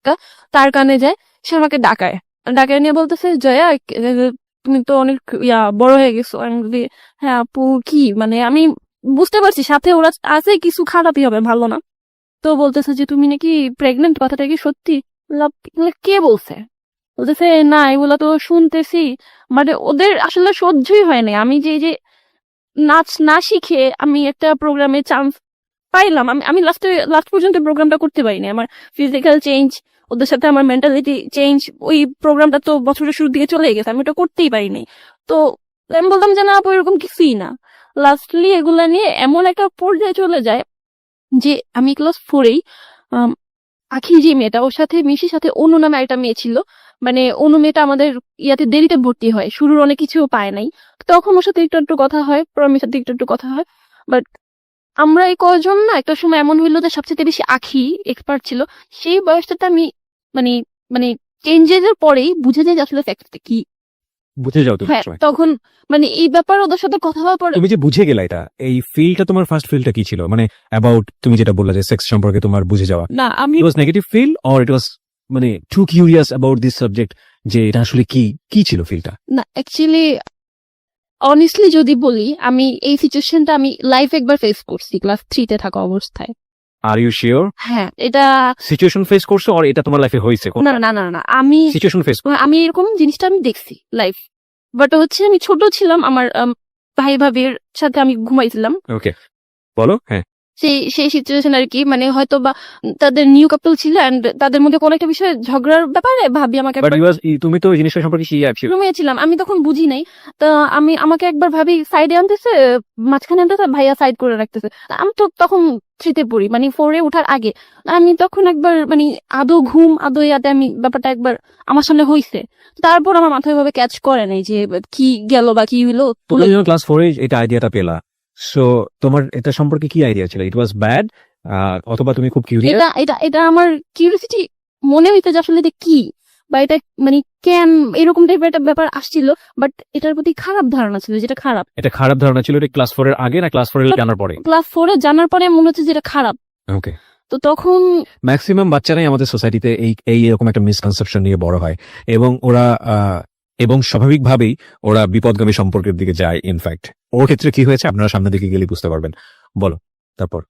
একটা, তার কানে যায়, সে আমাকে ডাকায় নিয়ে বলতেছে, জয়া তুমি তো অনেক বড় হয়ে গেছো। আমি বলি, হ্যাঁ আপু কি, মানে আমি বুঝতে পারছি সাথে ওরা আছে কিছু খারাপই হবে, ভালো না। তো বলতেছে যে তুমি নাকি প্রেগনেন্ট, কথাটা কি সত্যি? বললাম, কে বলছে? বলতেছে না এগুলা তো শুনতেছি। মানে ওদের আসলে সহ্যই হয় না আমি যে এই যে নাচ না শিখে আমি একটা প্রোগ্রামে চান্স পাইলাম, আমি লাস্ট পর্যন্ত প্রোগ্রামটা করতে পারিনি। আমার ফিজিক্যাল চেঞ্জ, ওদের সাথে আমার মেন্টালিটি চেঞ্জ, ওই প্রোগ্রামটা তো বছরের শুরু দিকে চলে গেছে, আমি ওটা করতেই পারিনি। তো আমি বলতাম যে না আপু এরকম কিছুই না। লাস্টলি এগুলা নিয়ে এমন একটা পর্যায়ে চলে যায় যে আমি ক্লাস 4-এই আখি যে মেয়েটা, ওর সাথে মিশির সাথে অনু নামে একটা মেয়ে ছিল। মানে অনু মেয়েটা আমাদের ইয়াতে দেরিতে ভর্তি হয়, শুরুর অনেক কিছু পায় নাই, তখন ওর সাথে একটু একটু কথা হয়, প্রমির সাথে একটু একটু কথা হয়। বাট আমরা এই কয়জন না একটা সময় এমন হইলো যে সবচেয়ে বেশি আখি এক্সপার্ট ছিল। সেই বয়সটাতে আমি মানে মানে চেঞ্জেস এর পরেই বুঝে যাই যে আসলে ফ্যাক্টটা কি। বুঝে যাও তুমি হ্যাঁ সময়। তখন মানে এই ব্যাপারে ওদের সাথে কথা হওয়ার পর তুমি যে বুঝে গেলা এটা, এই ফিলটা তোমার ফার্স্ট ফিলটা কি ছিল? মানে অ্যাবাউট তুমি যেটা বললা যে সেক্স সম্পর্কে তোমার বুঝে যাওয়া, না আমি it was negative feel or it was মানে too curious about this subject, যে এটা আসলে কি ছিল ফিলটা? না অ্যাকচুয়ালি অনেস্টলি যদি বলি, আমি এই সিচুয়েশনটা আমি লাইফ একবার ফেস করছি ক্লাস 3-তে থাকা অবস্থায়। আর ইউ শিওর হ্যাঁ এটা সিচুয়েশন ফেস করছো অর এটা তোমার লাইফে হয়েছে? না না না না আমি সিচুয়েশন ফেস। আমি এরকম জিনিসটা আমি দেখছি লাইফ, বাট হচ্ছে আমি ছোট ছিলাম, আমার ভাই ভাবির সাথে আমি ঘুমাইছিলাম ওকে, বলো। হ্যাঁ, সেই সিচুয়েশন আর কি। মানে হয়তো বা তাদের নিউ কাপল ছিল এন্ড তাদের মধ্যে কোনো একটা বিষয়ে ঝগড়ার ব্যাপারে ভাবি আমাকে বাট তুমি তো এই জিনিসটা সম্পর্কে শিওর। রুমে ছিলাম, আমি তখন বুঝি নাই। তো আমাকে একবার ভাবি সাইডে আনতেছে, মাঝখানে আনতেছে, ভাইয়া সাইড করে রাখতেছে। আমি তো তখন 3-তে পড়ি, মানে 4-এ ওঠার আগে। আমি তখন একবার মানে আদৌ ঘুম আদৌ ইয়াতে আমি ব্যাপারটা একবার আমার সামনে হইছে। তারপর আমার মাথায় ভাবে ক্যাচ করে নাই যে কি গেল বা কি হইলো। তুমি যখন ক্লাস 4-এ এটা আইডিয়াটা পেলা, সো তোমার এটা সম্পর্কে কি আইডিয়া ছিল? ইট ওয়াজ ব্যাড অথবা তুমি খুব কিউরিয়াস? এটা এটা এটা আমার কিউরিওসিটি মনে হইতে যে আসলে এটা কি, বা এটা মানে কেন এরকম টাইপের একটা ব্যাপার আসছিল। বাট এটার প্রতি খারাপ ধারণা ছিল, যেটা খারাপ। এটা খারাপ ধারণা ছিল এটা ক্লাস 4-এর আগে না ক্লাস 4-এর জানার পরে? ক্লাস 4-এ জানার পরে মনে হচ্ছে যেটা খারাপ। ওকে। তো তখন ম্যাক্সিমাম বাচ্চারাই আমাদের সোসাইটিতে এই এরকম একটা মিসকনসেপশন নিয়ে বড় হয় এবং ওরা এবং স্বাভাবিকভাবেই ওরা বিপদগামী সম্পর্কের দিকে যায়। ইনফ্যাক্ট ওর ক্ষেত্রে কি হয়েছে আপনারা সামনের দিকে গেলে বুঝতে পারবেন। বলো তারপর।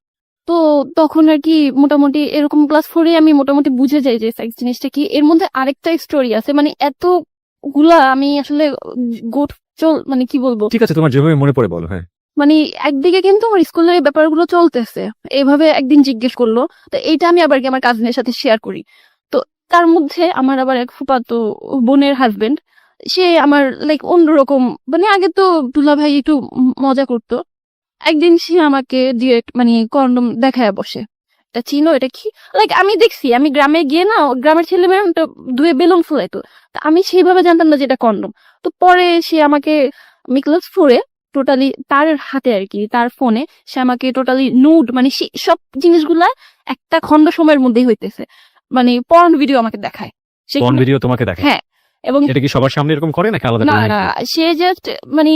তো তখন আর কি মোটামুটি এরকম ক্লাস 4-এ আমি মোটামুটি বুঝে যাই যে সেক্স জিনিসটা কি। এর মধ্যে আরেকটা স্টোরি আছে, মানে এতগুলা আমি আসলে গোট মানে কি বলবো। ঠিক আছে, তোমার যেভাবে মনে পড়ে বলো। হ্যাঁ, মানে একদিকে কিন্তু আমার স্কুলের এই ব্যাপারগুলো চলতেছে, এইভাবে একদিন জিজ্ঞেস করলো, তো এইটা আমি আবার কি আমার কাজিনের সাথে শেয়ার করি। তো তার মধ্যে আমার আবার এক ফুফাতো বোনের হাজবেন্ড, সে আমার লাইক অন্যরকম, মানে আগে তো দুলা ভাই একটু মজা করতো, একদিন সে আমাকে ডিরেক্ট মানে কন্ডম দেখায় বসে, এটা চিনো এটা কি। লাইক আমি দেখছি, আমি গ্রামে গিয়ে না গ্রামের ছেলে মেয়ে ধুয়ে বেলুন ফুলাইতো, তা আমি সেইভাবে জানতাম না যে এটা কন্ডম। তো পরে সে আমাকে, আমি ক্লাস 4-এ টোটালি তার হাতে আর কি, তার ফোনে সে আমাকে টোটালি নুড মানে সব জিনিসগুলা একটা খন্ড সময়ের মধ্যেই হইতেছে, মানে পর্ন ভিডিও আমাকে দেখায়। কোন ভিডিও তোমাকে দেখে? হ্যাঁ, এবং এটা কি সবার সামনে এরকম করে নাকি আলাদা না করে? না সে জাস্ট মানে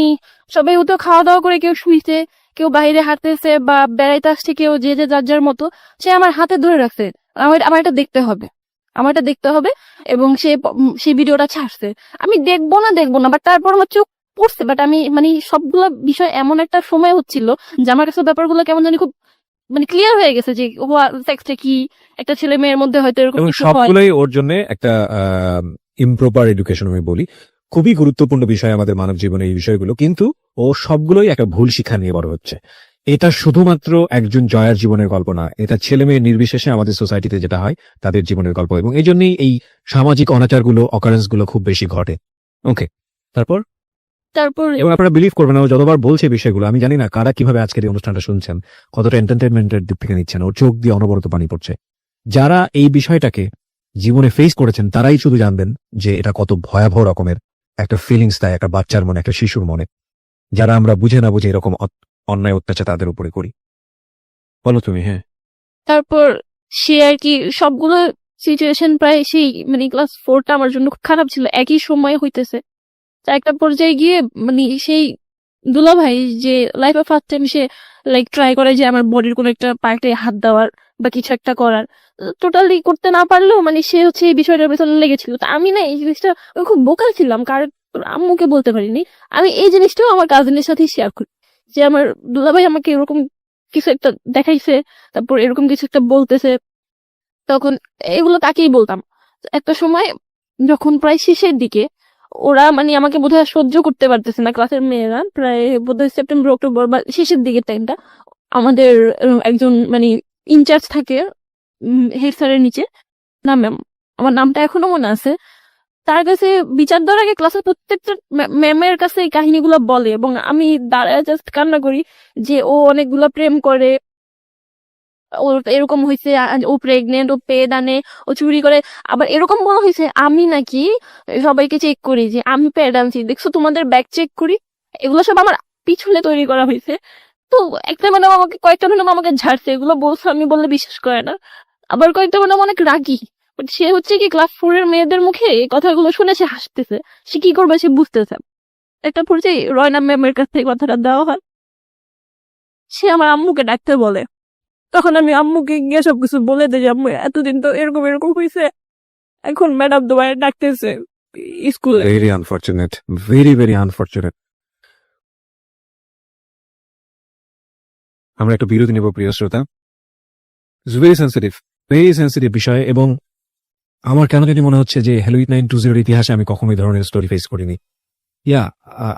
সবাই তো খাওয়া দাওয়া করে কেউ শুইছে, কেউ বাইরে হাঁটতেছে বা বেড়াইতে আসছে, কেউ যে যে যার যার মতো, সে আমার হাতে ধরে রাখছে, আমার এটা দেখতে হবে, আমার এটা দেখতে হবে। এবং সেই ভিডিওটা ছাড়ছে, আমি দেখবো না বাট তারপর আমার চোখ পড়ছে। বাট আমি মানে সবগুলো বিষয় এমন একটা সময় হচ্ছিল যে আমার কাছে ব্যাপারগুলো কেমন জানি খুব মানে ক্লিয়ার হয়ে গেছে যে সেক্সটা কি, একটা ছেলে মেয়ের মধ্যে হয়তো এরকম এবং কিছু হয়। সবগুলোই ওর জন্য একটা ইমপ্রপার এডুকেশন আমি বলি। খুবই গুরুত্বপূর্ণ বিষয় আমাদের মানব জীবনে এই বিষয়গুলো, কিন্তু ও সবগুলোই একটা ভুল শিক্ষা নিয়ে বড় হচ্ছে। এটা শুধুমাত্র একজন জয়ার জীবনের গল্প না, এটা ছেলে মেয়ে নির্বিশেষে আমাদের সোসাইটিতে যেটা হয় তাদের জীবনের গল্প, এবং এই জন্যই এই সামাজিক অনাচারগুলো অকারেন্স গুলো খুব বেশি ঘটে। ওকে, তারপর এবং আপনারা বিলিভ করবেন না, ও যতবার বলছে বিষয়গুলো, আমি জানি না কারা কিভাবে আজকের এই অনুষ্ঠানটা শুনছেন, কতটা এন্টারটেনমেন্টের দিক থেকে নিচ্ছেন, ওর চোখ দিয়ে অনবরত পানি পড়ছে। যারা এই বিষয়টাকে জীবনে ফেস করেছেন তারাই শুধু জানবেন যে এটা কত ভয়াবহ রকমের একটা ফিলিংস দেয় একটা বাচ্চার মনে, একটা শিশুর মনে, যারা আমরা বুঝে না বুঝে এরকম অন্যায় অত্যাচার তাদের উপরে করি। বলো তুমি। হ্যাঁ, তারপর সে আর কি সবগুলো সিচুয়েশন প্রায় সেই মানে ক্লাস 4টা আমার জন্য খুব খারাপ ছিল, একই সময় হইতেছে। তো একটা পর্যায়ে গিয়ে মানে সেই দুলা ভাই যে লাইফে ফার্স্ট টাইম সে লাইক ট্রাই করে যে আমার বডির কোনো একটা পার্টে হাত দেওয়ার, বা কিছু একটা করার, টোটালি করতে না পারলেও মানে সে হচ্ছে এই বিষয়টার পেছনে লেগেছিল। তো আমি না এই জিনিসটা আমি খুব বোকা ছিলাম, কারণ আম্মুকে বলতে পারিনি। আমি এই জিনিসটাও আমার কাজিনের সাথে শেয়ার করি যে আমার দুলাভাই আমাকে এরকম কিছু একটা দেখাইছে, তারপর এরকম কিছু একটা বলতেছে, তখন এগুলো তাকেই বলতাম। একটা সময় যখন প্রায় শেষের দিকে ওরা মানে আমাকে বোধহয় সহ্য করতে পারতেছে না, ক্লাসের মেয়েরা, প্রায় বোধহয় সেপ্টেম্বর অক্টোবর বা শেষের দিকের টাইমটা, আমাদের একজন মানে ইনচার্জ থাকে হেড স্যারের নিচে, না ম্যাম, আমার নামটা এখনো মনে আছে, তার কাছে বিচার দেওয়ার আগে ক্লাসের প্রত্যেকটা ম্যামের কাছে এই কাহিনীগুলো বলে, এবং আমি দাঁড়ায় জাস্ট কান্না করি যে ও অনেকগুলা প্রেম করে, ওর এরকম হয়েছে, ও প্রেগনেন্ট, ও পেড আনে, ও চুরি করে। আবার এরকম বলা হয়েছে আমি নাকি সবাইকে চেক করি যে আমি পেড আনছি, দেখছো তোমাদের ব্যাগ চেক করি। এগুলো সব আমার পিছনে তৈরি করা হয়েছে। তো একটা ম্যাডাম আমাকে, কয়েকটা ম্যাডাম আমাকে ঝাড়ছে, এগুলো বলছে, আমি বললে বিশ্বাস করে না। আবার কয়েকটা ম্যাডাম অনেক রাগী, বাট সে হচ্ছে কি ক্লাস 4 এর মেয়েদের মুখে এই কথাগুলো শুনে সে হাসতেছে, সে কি করবে সে বুঝতেছে। একটা পর্যায়ে রয়না ম্যামের কাছে এই কথাটা দেওয়া হয়, সে আমার আম্মুকে ডাকতে বলে। তখন আমি আম্মুকে গিয়ে সবকিছু বলে দিই যে আম্মু এতদিন তো এরকম এরকম হয়েছে, এখন ম্যাডাম তোমার ডাকতেছে স্কুলে। Very unfortunate, very very unfortunate. আমরা একটা বিরতি নেব প্রিয় শ্রোতা। ভেরি সেন্সিটিভ বিষয়, এবং আমার কেন জানি মনে হচ্ছে যে হ্যালোইট 920 ইতিহাসে আমি কখনো এই ধরনের স্টোরি ফেস করিনি।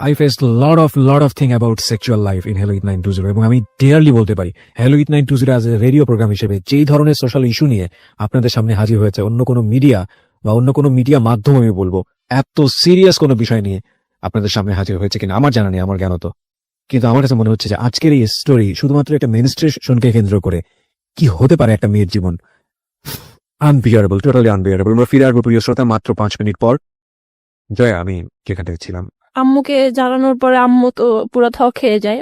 I faced lot of thing about sexual life in Hello It 920, এবং আমি ডেয়ারলি বলতে পারি Hello It 920 as a radio programme হিসেবে যেই ধরনের সোশ্যাল ইস্যু নিয়ে আপনাদের সামনে হাজির হয়েছে, অন্য কোনো মিডিয়া বা অন্য কোনো মিডিয়া মাধ্যম আমি বলবো এত সিরিয়াস কোনো বিষয় নিয়ে আপনাদের সামনে হাজির হয়েছে কিনা আমার জানা নেই, আমার জ্ঞানত। কিন্তু আমার কাছে মনে হচ্ছে যে আজকের এই স্টোরি শুধুমাত্র একটা মেনস্ট্রেশনকে কেন্দ্র করে কি হতে পারে একটা মেয়ের জীবন, আনবিয়ারেবল, টোটালি আনবিয়ারেবল। আমরা ফিরে আসবো প্রিয় শ্রোতা মাত্র 5 মিনিট পর। জয়া, আমি যেখানে ছিলাম, আম্মুকে জানানোর পরে আম্মু তো পুরো থ খেয়ে যায়।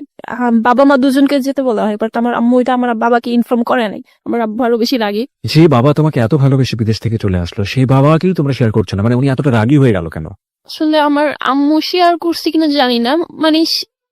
বাবা মা দুজনকে যেতে বলা হয়, বাট আমার আম্মু এটা আমার বাবাকে ইনফর্ম করে নাই। আমার আব্বু আরো বেশি রাগী। যে বাবা তোমাকে এত ভালোবেসে বিদেশ থেকে চলে আসলো সেই বাবাকেও তোমরা শেয়ার করছো না, মানে উনি এতটা রাগী হয়ে গেল কেন? আসলে আমার আম্মু শেয়ার করছে কিনা জানি না, মানে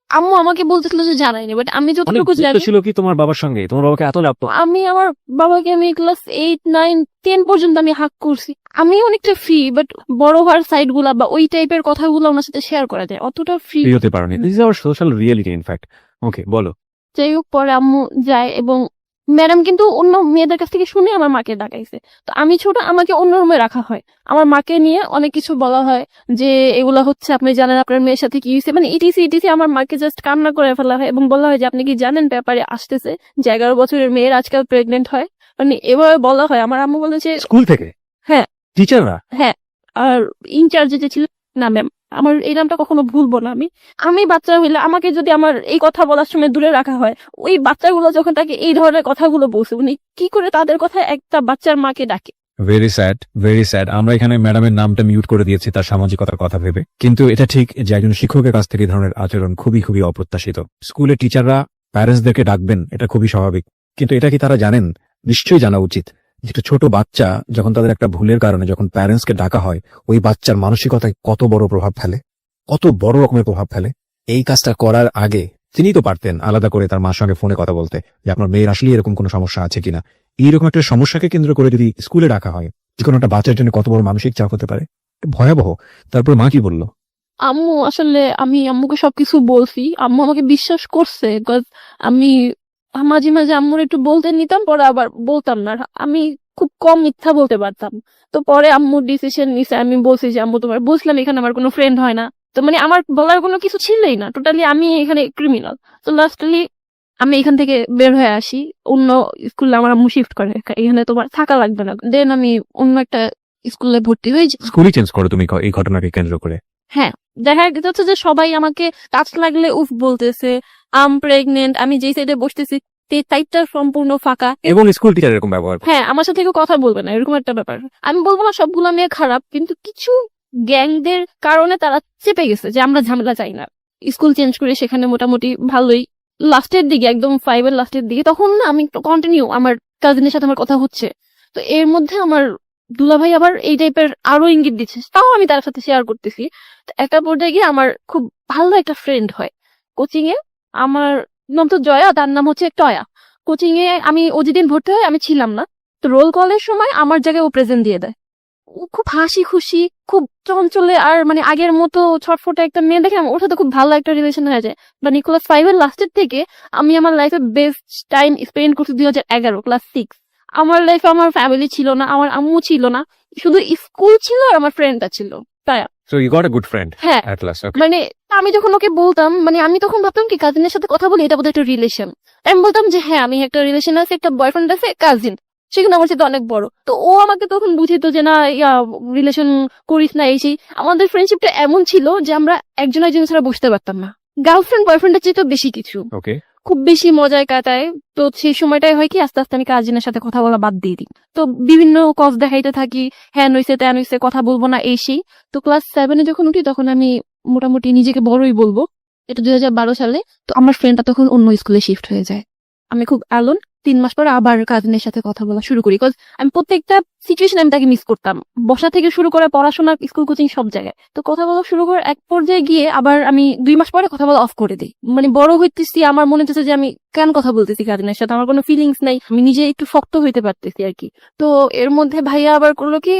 আম্মু আমাকে বলতেছিল যে জানাইনি, বাট আমি যতটুকু জানি ছিল কি তোমার বাবার সঙ্গে, তোমার বাবাকে এত লাগতো? আমি আমার বাবাকে আমি ক্লাস 8, 9, 10 পর্যন্ত আমি হাক করছি। আমি অনেকটা ফ্রি, বাট বড় হওয়ার সাইড গুলা বা ওই টাইপের কথাগুলো ওনার সাথে শেয়ার করা যায়, অতটা ফ্রি হতে পারোনি। This is our social reality in fact. Okay, বলো। যাই হোক, পরে আম্মু যায় এবং ম্যাডাম কিন্তু অন্য মেয়েদের কাছ থেকে শুনে আমার মাকে ডাকাইছে। তো আমি ছোট, আমাকে অন্য রুমে রাখা হয়, আমার মাকে নিয়ে অনেক কিছু বলা হয় যে এগুলা হচ্ছে আপনি জানেন আপনার মেয়ের সাথে কি হয়েছে, মানে ইটিসি ইটিসি। আমার মাকে জাস্ট কান্না করে ফেলা হয় এবং বলা হয় যে আপনি কি জানেন ব্যাপারে আসতেছে যে 11 বছরের মেয়ের আজকাল প্রেগনেন্ট হয়, মানে এভাবে বলা হয়। আমার আম্মু বলে যে স্কুল থেকে? হ্যাঁ, টিচাররা? হ্যাঁ। আর ইনচার্জে যে ছিল, না ম্যাম, আমার এই নামটা কখনো ভুলবো না। আমি বাচ্চা হইলে আমাকে যদি আমার এই কথা বলার সময় দূরে রাখা হয়, ওই বাচ্চাগুলো যখন তাকে এই ধরনের কথাগুলো বলছে, উনি কি করে তাদের কথা একটা বাচ্চার মাকে ডাকে? Very sad, very sad. আমরা এখানে ম্যাডামের নামটা মিউট করে দিয়েছি তার সামাজিকতার কথা ভেবে, কিন্তু এটা ঠিক যে একজন শিক্ষকের কাছ থেকে এই ধরনের আচরণ খুবই খুবই অপ্রত্যাশিত। স্কুলে টিচাররা প্যারেন্টসদেরকে ডাকবেন, এটা খুবই স্বাভাবিক, কিন্তু এটা কি তারা জানেন? নিশ্চয়ই জানা উচিত যে একটা ছোট বাচ্চা যখন তাদের একটা ভুলের কারণে যখন প্যারেন্টসকে ডাকা হয়, ওই বাচ্চার মানসিকতায় কত বড় প্রভাব ফেলে, কত বড় রকমের প্রভাব ফেলে। এই কাজটা করার আগে তিনি তো পারতেন আলাদা করে তার মার সঙ্গে ফোনে কথা বলতে যে আপনার মেয়ের আসলে এরকম কোনো সমস্যা আছে কিনা। এইরকম একটা সমস্যাকে কেন্দ্র করে যদি স্কুলে ডাকা হয়, যে কোনো একটা বাচ্চার জন্য কত বড় মানসিক চাপ হতে পারে, ভয়াবহ। তারপর মা কি বললো? আম্মু আসলে আমি আম্মুকে সবকিছু বলছি, আম্মু আমাকে বিশ্বাস করছে, বিকজ আমি মাঝে মাঝে আম্মুর একটু বলতে নিতাম, পরে আবার বলতাম না। আমি খুব কম মিথ্যা বলতে পারতাম। তো পরে আম্মু ডিসিশন নিছে, আমি বলছি যে আম্মু তোমার বুঝলাম এখানে আমার কোনো ফ্রেন্ড হয় না, তো মানে আমার বলার কোনো কিছু ছিলই না, টোটালি আমি এখানে ক্রিমিনাল। তো লাস্টলি আমি এখান থেকে বের হয়ে আসি, অন্য স্কুলে আমার আম্মু শিফট করে, এখানে তোমার থাকা লাগবে না। দেন আমি অন্য একটা স্কুলে ভর্তি হয়ে যাই। স্কুলই চেঞ্জ করো তুমি এই ঘটনাকে কেন্দ্র করে? হ্যাঁ, দেখা যাচ্ছে যে সবাই আমাকে কাজ লাগলে উফ বলতেছে, আম প্রেগনেন্ট, আমি যেই সাইডে বসতেছি সাইডটা সম্পূর্ণ ফাঁকা, এবং স্কুল টিচার এরকম ব্যবহার করে। হ্যাঁ, আমার সাথে কেউ কথা বলবে না, এরকম একটা ব্যাপার। আমি বলবো না সবগুলো মেয়ে খারাপ, কিন্তু কিছু গ্যাংদের কারণে তারা চেপে গেছে যে আমরা ঝামেলা চাই না। স্কুল চেঞ্জ করে সেখানে মোটামুটি ভালোই, লাস্টের দিকে একদম 5 এর লাস্টের দিকে, তখন না আমি কন্টিনিউ আমার কাজিনের সাথে আমার কথা হচ্ছে। তো এর মধ্যে আমার দুলাভাই আবার এই টাইপের আরো ইঙ্গিত দিচ্ছে, তাও আমি তার সাথে শেয়ার করতেছি। তো একটা পর্যায়ে গিয়ে আমার খুব ভালো একটা ফ্রেন্ড হয় কোচিং এ, আমার নাম তো জয়া, তার নাম হচ্ছে টয়া। কোচিং এ ও যেদিন ভর্তি হয় আমি ছিলাম না, তো রোল কলের সময় আমার জায়গায় ও প্রেজেন্ট দিয়ে দেয়। ও খুব হাসি খুশি, খুব চঞ্চলে, আর মানে আগের মতো ছটফটে একটা মেয়ে দেখে ওর সাথে খুব ভালো একটা রিলেশন হয়ে যায়। বা ক্লাস 5 এর লাস্টের থেকে আমি আমার লাইফে বেস্ট টাইম স্পেন্ড করছি 2011 ক্লাস 6। আমার লাইফে আমার ফ্যামিলি ছিল না, আমার আম্মু ছিল না, শুধু স্কুল ছিল আর আমার ফ্রেন্ডটা ছিল। তাই so you got a good friend হ্যাঁ, অ্যাট লাস্ট। ওকে, মানে আমি যখন ওকে বলতাম, মানে আমি তখন ভাবতাম কি কাজিনের সাথে কথা বলি এটা বোধহয় একটা রিলেশন। আমি বলতাম যে হ্যাঁ আমি একটা রিলেশন আছে, একটা বয়ফ্রেন্ড আছে, কাজিন, সেখানে আমার সাথে অনেক বড়। তো ও আমাকে তখন বুঝিত যে না রিলেশন করিস না, এই সেই। আমাদের ফ্রেন্ডশিপটা এমন ছিল যে আমরা একজন একজন ছাড়া বুঝতে পারতাম না। গার্লফ্রেন্ড বয়ফ্রেন্ডের চেয়ে তো বেশি কিছু, ওকে। খুব বেশি মজায় কাটায়। তো সেই সময়টাই হয় কি আস্তে আস্তে আমি কাজিনের সাথে কথা বলা বাদ দিয়ে দিই। তো বিভিন্ন কজ দেখাইতে থাকি, হ্যাঁ নইছে ত্যান হইছে, কথা বলবো না, এই সেই। তো ক্লাস 7 যখন উঠি তখন আমি মোটামুটি নিজেকে বড়ই বলবো, এটা 2012 সালে। তো আমার ফ্রেন্ডটা তখন অন্য স্কুলে শিফট হয়ে যায়। আমি খুব অ্যালোন। 3 মাস পর আবার কাজিনের সাথে কথা বলা শুরু করি, বিকজ আমি প্রত্যেকটা সিচুয়েশন আমি তাকে মিস করতাম, বসা থেকে শুরু করে পড়াশোনা, স্কুল, কোচিং, সব জায়গায়। তো কথা বলা শুরু করে এক পর্যায়ে গিয়ে আবার আমি 2 মাস পরে কথা বলা অফ করে দিই। মানে বড় হইতেছি, আমার মনে হচ্ছে যে আমি কেন কথা বলতেছি কাজিনের সাথে, আমার কোনো ফিলিংস নাই, আমি নিজে একটু শক্ত হইতে পারতেছি আর কি। তো এর মধ্যে ভাইয়া আবার করলো কি,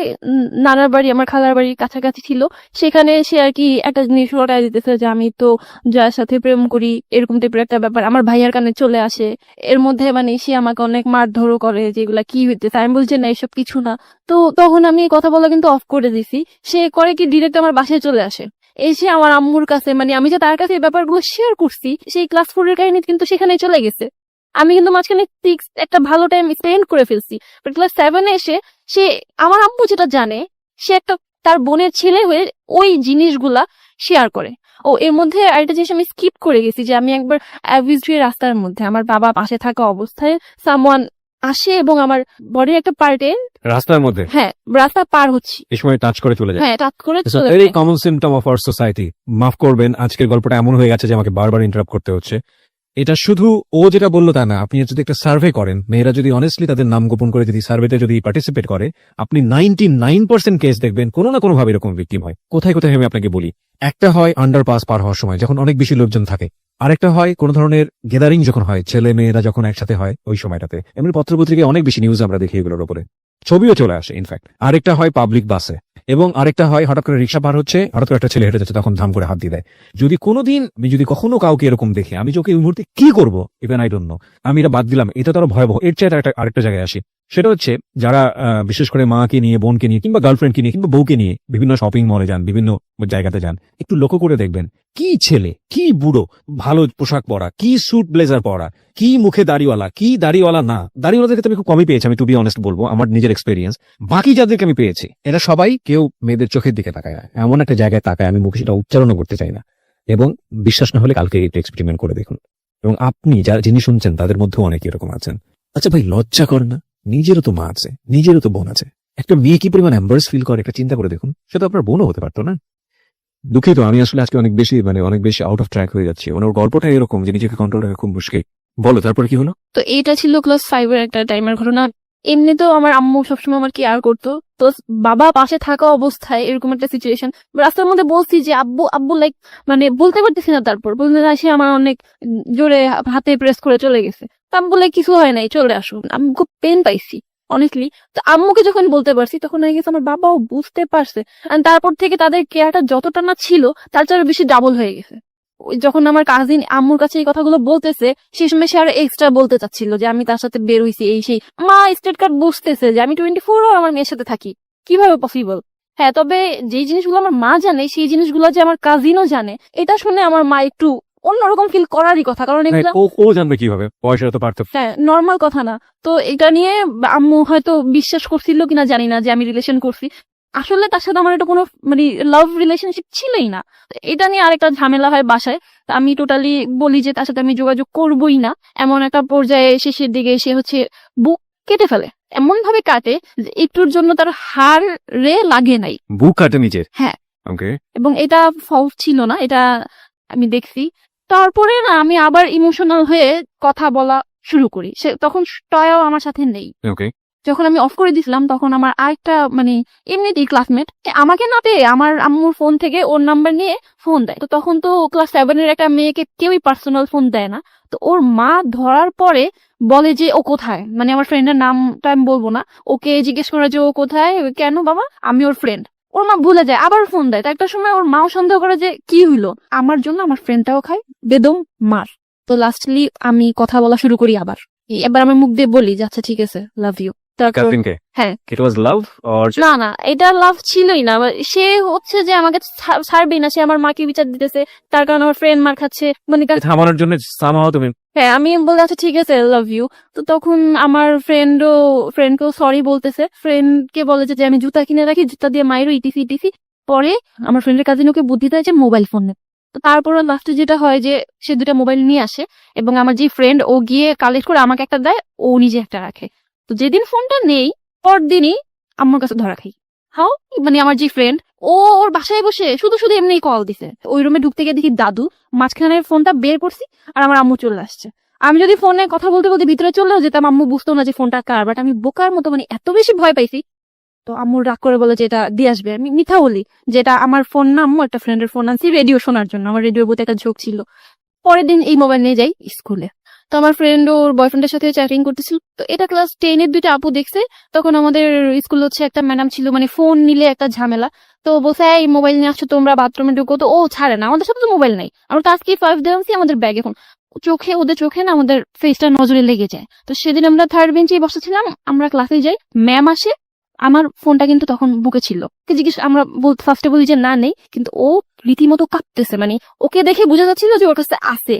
নানার বাড়ি আমার খালার বাড়ির কাছাকাছি ছিল, সেখানে সে আর কি একটা জিনিস রটায় দিতেছে যে আমি তো যার সাথে প্রেম করি, এরকম টাইপের একটা ব্যাপার আমার ভাইয়ার কানে চলে আসে। এর মধ্যে মানে সে আমাকে অনেক মারধরও করে, যেগুলা কি হইতেছে আমি বলছি না এসব কিছু না। তো তখন আমি কথা বলা কিন্তু অফ করে দিছি। সে করে কি ডিরেক্ট আমার বাসায় চলে আসে, এসে আমার আম্মুর কাছে, মানে আমি যে তার কাছে এই ব্যাপারগুলো শেয়ার করছি, সেই ক্লাস 4 এর কাহিনী কিন্তু সেখানে চলে গেছে। আমি কিন্তু মাঝখানে 6 একটা ভালো টাইম স্পেন্ড করে ফেলছি, বাট ক্লাস 7 এসে সে, আমার আম্মু যেটা জানে, সে একটা তার বোনের ছেলে হয়ে ওই জিনিসগুলা শেয়ার করে। ও এর মধ্যে আরেকটা জিনিস আমি স্কিপ করে গেছি, যে আমি একবার অ্যাভিজুয়ে রাস্তার মধ্যে আমার বাবা পাশে থাকা অবস্থায় সামওয়ান আসে এবং আমার বডির একটা পার্টে, রাস্তার মধ্যে হ্যাঁ রাস্তা পার হচ্ছি, এই সময় টাচ করে চলে যায়। হ্যাঁ টাচ করে It's a চলে very যায়। common symptom of our society. মাফ করবেন, আজকের গল্পটা এমন হয়ে গেছে যে আমাকে বারবার ইন্টারাপ্ট করতে হচ্ছে। এটা শুধু ও যেটা বললো তা না, আপনি যদি একটা সার্ভে করেন, মেয়েরা যদি অনেস্টলি তাদের নাম গোপন করে যদি সার্ভেতে যদি পার্টিসিপেট করে, আপনি 99% কেস দেখবেন কোনো না কোনো ভাবে এরকম ভিকটিম হয়। কোথায় কোথায় আমি আপনাকে বলি, একটা হয় আন্ডারপাস পার হওয়ার সময় যখন অনেক বেশি লোকজন থাকে, আরেকটা হয় কোনো ধরনের গ্যাদারিং যখন হয়, ছেলে মেয়েরা যখন একসাথে হয় ওই সময়টাতে। এমনি পত্রপত্রিকায় অনেক বেশি নিউজ আমরা দেখি এগুলোর উপরে, ছবিও চলে আসে ইনফ্যাক্ট। আরেকটা হয় পাবলিক বাসে, এবং আরেকটা হয় হঠাৎ করে রিক্সা পার হচ্ছে, হঠাৎ করে একটা ছেলে হেঁটে যাচ্ছে, তখন ধাম করে হাত দিয়ে দেয়। যদি কোনোদিন আমি যদি কখনো কাউকে এরকম দেখি, আমি ওকে এই মুহূর্তে কি করবো ইভেন আই ডোন্ট নো। আমি এটা বাদ দিলাম, এটা তো আরো ভয়াবহ। এর চেয়ে আরেকটা জায়গায় আসি, সেটা হচ্ছে যারা বিশেষ করে মাকে নিয়ে, বোনকে নিয়ে, কিংবা গার্লফ্রেন্ডকে নিয়ে, কিংবা বউকে নিয়ে বিভিন্ন শপিং মলে যান, বিভিন্ন জায়গাতে যান, একটু লক্ষ্য করে দেখবেন কি ছেলে, কি বুড়ো, ভালো পোশাক পরা, কি স্যুট ব্লেজার পরা, কি মুখে দাড়িওয়ালা, কি দাড়িওয়ালা না। দাড়িওয়ালাদেরকে আমি খুব কমই পেয়েছি, আমি টু বি অনেস্ট বলবো, আমার নিজের এক্সপিরিয়েন্স। বাকি যাদেরকে আমি পেয়েছি এরা সবাই কেউ মেয়েদের চোখের দিকে তাকায় না, এমন একটা জায়গায় তাকায় আমি মুখে সেটা উচ্চারণও করতে চাই না। এবং বিশ্বাস না হলে কালকে এটা এক্সপেরিমেন্ট করে দেখুন। এবং আপনি যারা যিনি শুনছেন তাদের মধ্যেও অনেকে এরকম আছেন। আচ্ছা ভাই, লজ্জা করে না? নিজেরও তো মা আছে, নিজেরও তো বোন আছে। একটা মেয়ে কি পরিমাণ এম্বারেস ফিল করে একটা চিন্তা করে দেখুন। সেটা আপনার বোনও হতে পারতো না? দুঃখিত, আমি আসলে আজকে অনেক বেশি আউট অফ ট্র্যাক হয়ে যাচ্ছি। মানে ওর গল্পটা এরকম যে নিজেকে কন্ট্রোল রাখা খুব মুশকিল। বলো তারপর কি হলো? তো এইটা ছিল ক্লাস 5 এর একটা টাইমের ঘটনা। এমনিতেও আমার আম্মু সবসময় আমার কেয়ার করতো, তো বাবা পাশে থাকা অবস্থায় এরকম একটা সিচুয়েশন রাস্তার মধ্যে বলছি যে আব্বু আব্বু, লাইক মানে বলতে পারতেছি না, তারপর বলতে আসে আমার অনেক জোরে হাতে প্রেস করে চলে গেছে। তো আম্মু বলে কিছু হয় নাই, চলে আসো। আমি খুব পেন পাইছি অনেস্টলি। তো আম্মুকে যখন বলতে পারছি তখন হয়ে গেছে আমার বাবাও বুঝতে পারছে, and তারপর থেকে তাদের কেয়ারটা যতটা না ছিল তার চেয়ে বেশি ডাবল হয়ে গেছে। যখন আমার কাজিন আম্মুর কাছে এই কথাগুলো বলতেছে, সেই সময় সে আরো এক্সট্রা বলতে চাচ্ছিল যে আমি তার সাথে বের হইছি, এই সেই। মা স্টেট কার্ড বুঝতেছে যে আমি 24 আওয়ার আমার মেয়ের সাথে থাকি, কিভাবে পসিবল? হ্যাঁ, তবে যেই জিনিসগুলো আমার মা জানে সেই জিনিসগুলো যে আমার কাজিনও জানে, এটা শুনে আমার মা একটু অন্যরকম ফিল করারই কথা, কারণ এগুলো ও জানবে কিভাবে? বয়সের তো পার্থক্য। হ্যাঁ নর্মাল কথা না। তো এটা নিয়ে আম্মু হয়তো বিশ্বাস করছিল কিনা জানি না যে আমি রিলেশন করছি। আসলে তার সাথে আমার এটা কোনো মানে লাভ রিলেশনশিপ ছিলই না। তো এটা নিয়ে আরেকটা ঝামেলা হয় বাসায়। তো আমি টোটালি বলি যে তার সাথে আমি যোগাযোগ করবোই না। এমন একটা পর্যায়ে শেষের দিকে সে হচ্ছে বুক কেটে ফেলে, এমন ভাবে কাটে যে একটুর জন্য তার হাড় রে লাগে নাই। বুক কাটে নিজের? হ্যাঁ। ওকে। এবং এটা ফলস ছিল না, এটা আমি দেখছি। তারপরে না আমি আবার ইমোশনাল হয়ে কথা বলা শুরু করি, সে তখন টয়াও আমার সাথে নেই। ওকে। যখন আমি অফ করে দিছিলাম তখন আমার আরেকটা মানে এমনিতেই ক্লাসমেট আমাকে না পেয়ে আমার আম্মুর ফোন থেকে ওর নাম্বার নিয়ে ফোন দেয়। তো তখন তো ক্লাস 7 এর একটা মেয়েকে কেউই পার্সোনাল ফোন দেয় না। তো ওর মা ধরার পরে বলে যে ও কোথায়, মানে আমার ফ্রেন্ডের নামটা আমি বলবো না, ওকে জিজ্ঞেস করে যে ও কোথায়, কেন বাবা, আমি ওর ফ্রেন্ড। ওর মা ভুলে যায়, আবার ফোন দেয়। তো একটা সময় ওর মাও সন্দেহ করে যে কি হইলো, আমার জন্য আমার ফ্রেন্ডটাও খায় বেদম মার। তো লাস্টলি আমি কথা বলা শুরু করি আবার। এবার আমি মুখ দিয়ে বলি যে আচ্ছা ঠিক আছে, লাভ ইউ। তারপর কাজিনকে হ্যাঁ, ইট ওয়াজ লাভ অর না না, এটা লাভ ছিলই না। সে হচ্ছে যে আমাকে ছাড়বেই না, সে আমার মাকে বিচার দিতেছে, তার কারণে আমার ফ্রেন্ড মার খাচ্ছে, মানে থামানোর জন্য সামহাও তুমি হ্যাঁ আমি বলে আচ্ছা ঠিক আছে লাভ ইউ। তো তখন আমার ফ্রেন্ডকেও সরি বলতেছে, ফ্রেন্ডকে বলে যে আমি জুতা কিনে রাখি, জুতা দিয়ে মাইরো ইটিসি ইটিসি। পরে আমার ফ্রেন্ডের কাজিন ওকে বুদ্ধি দেয় যে মোবাইল ফোন নে। তো তারপর লাস্টে যেটা হয় যে সে 2টা মোবাইল নিয়ে আসে এবং আমার যে ফ্রেন্ড ও গিয়ে কালেক্ট করে আমাকে একটা দেয়, ও নিজে একটা রাখে। তো যেদিন ফোনটা নেই পরদিনই আম্মুর কাছে ধরা খাই। হাও, মানে আমার যে ফ্রেন্ড ও ওর বাসায় বসে শুধু শুধু এমনি কল দিছে। ওই রুমে ঢুকতে গিয়ে দেখি দাদু, মাঝখানে ফোনটা বের করছি আর আমার আম্মু চলে আসছে। আমি যদি ফোনে কথা বলতে বলতে ভিতরে চলেও যেতাম, আম্মু বুঝতো না যে ফোনটা কার, বাট আমি বোকার মতো মানে এত বেশি ভয় পাইছি। তো আম্মুর রাগ করে বলে যে এটা দিয়ে আসবে। আমি মিথ্যা বলি যেটা আমার ফোন না, আম্মু একটা ফ্রেন্ডের ফোন আনছি রেডিও শোনার জন্য, আমার রেডিওর প্রতি একটা ঝোঁক ছিল। পরের দিন এই মোবাইল নিয়ে যাই স্কুলে। তো আমার ফ্রেন্ড ওর বয়ফ্রেন্ডের সাথে চ্যাটিং করতেছিল। তো এটা ক্লাস 10-এর 2টা আপু দেখছে। তখন আমাদের স্কুল হচ্ছে একটা ম্যাডাম ছিল, মানে ফোন নিলে একটা ঝামেলা। তো বলছে এই মোবাইল নিয়ে আসছো তোমরা, বাথরুমে ঢুকো। তো ও ছাড়ে না, আমাদের সাথে তো মোবাইল নাই। আমরা তো আজকে 5 দিয়ে আনছি আমাদের ব্যাগে ফোন। ওদের চোখে না আমাদের ফেসটা নজরে লেগে যায়। তো সেদিন আমরা 3rd বেঞ্চে বসেছিলাম, আমরা ক্লাসে যাই, ম্যাম আসে, আমার ফোনটা কিন্তু তখন বুকে ছিল। ওকে জিজ্ঞেস, আমরা ফার্স্টে বলি যে না নেই, কিন্তু ও রীতিমতো কাঁপতেছে, মানে ওকে দেখে বোঝা যাচ্ছিল যে ওর কাছে আছে।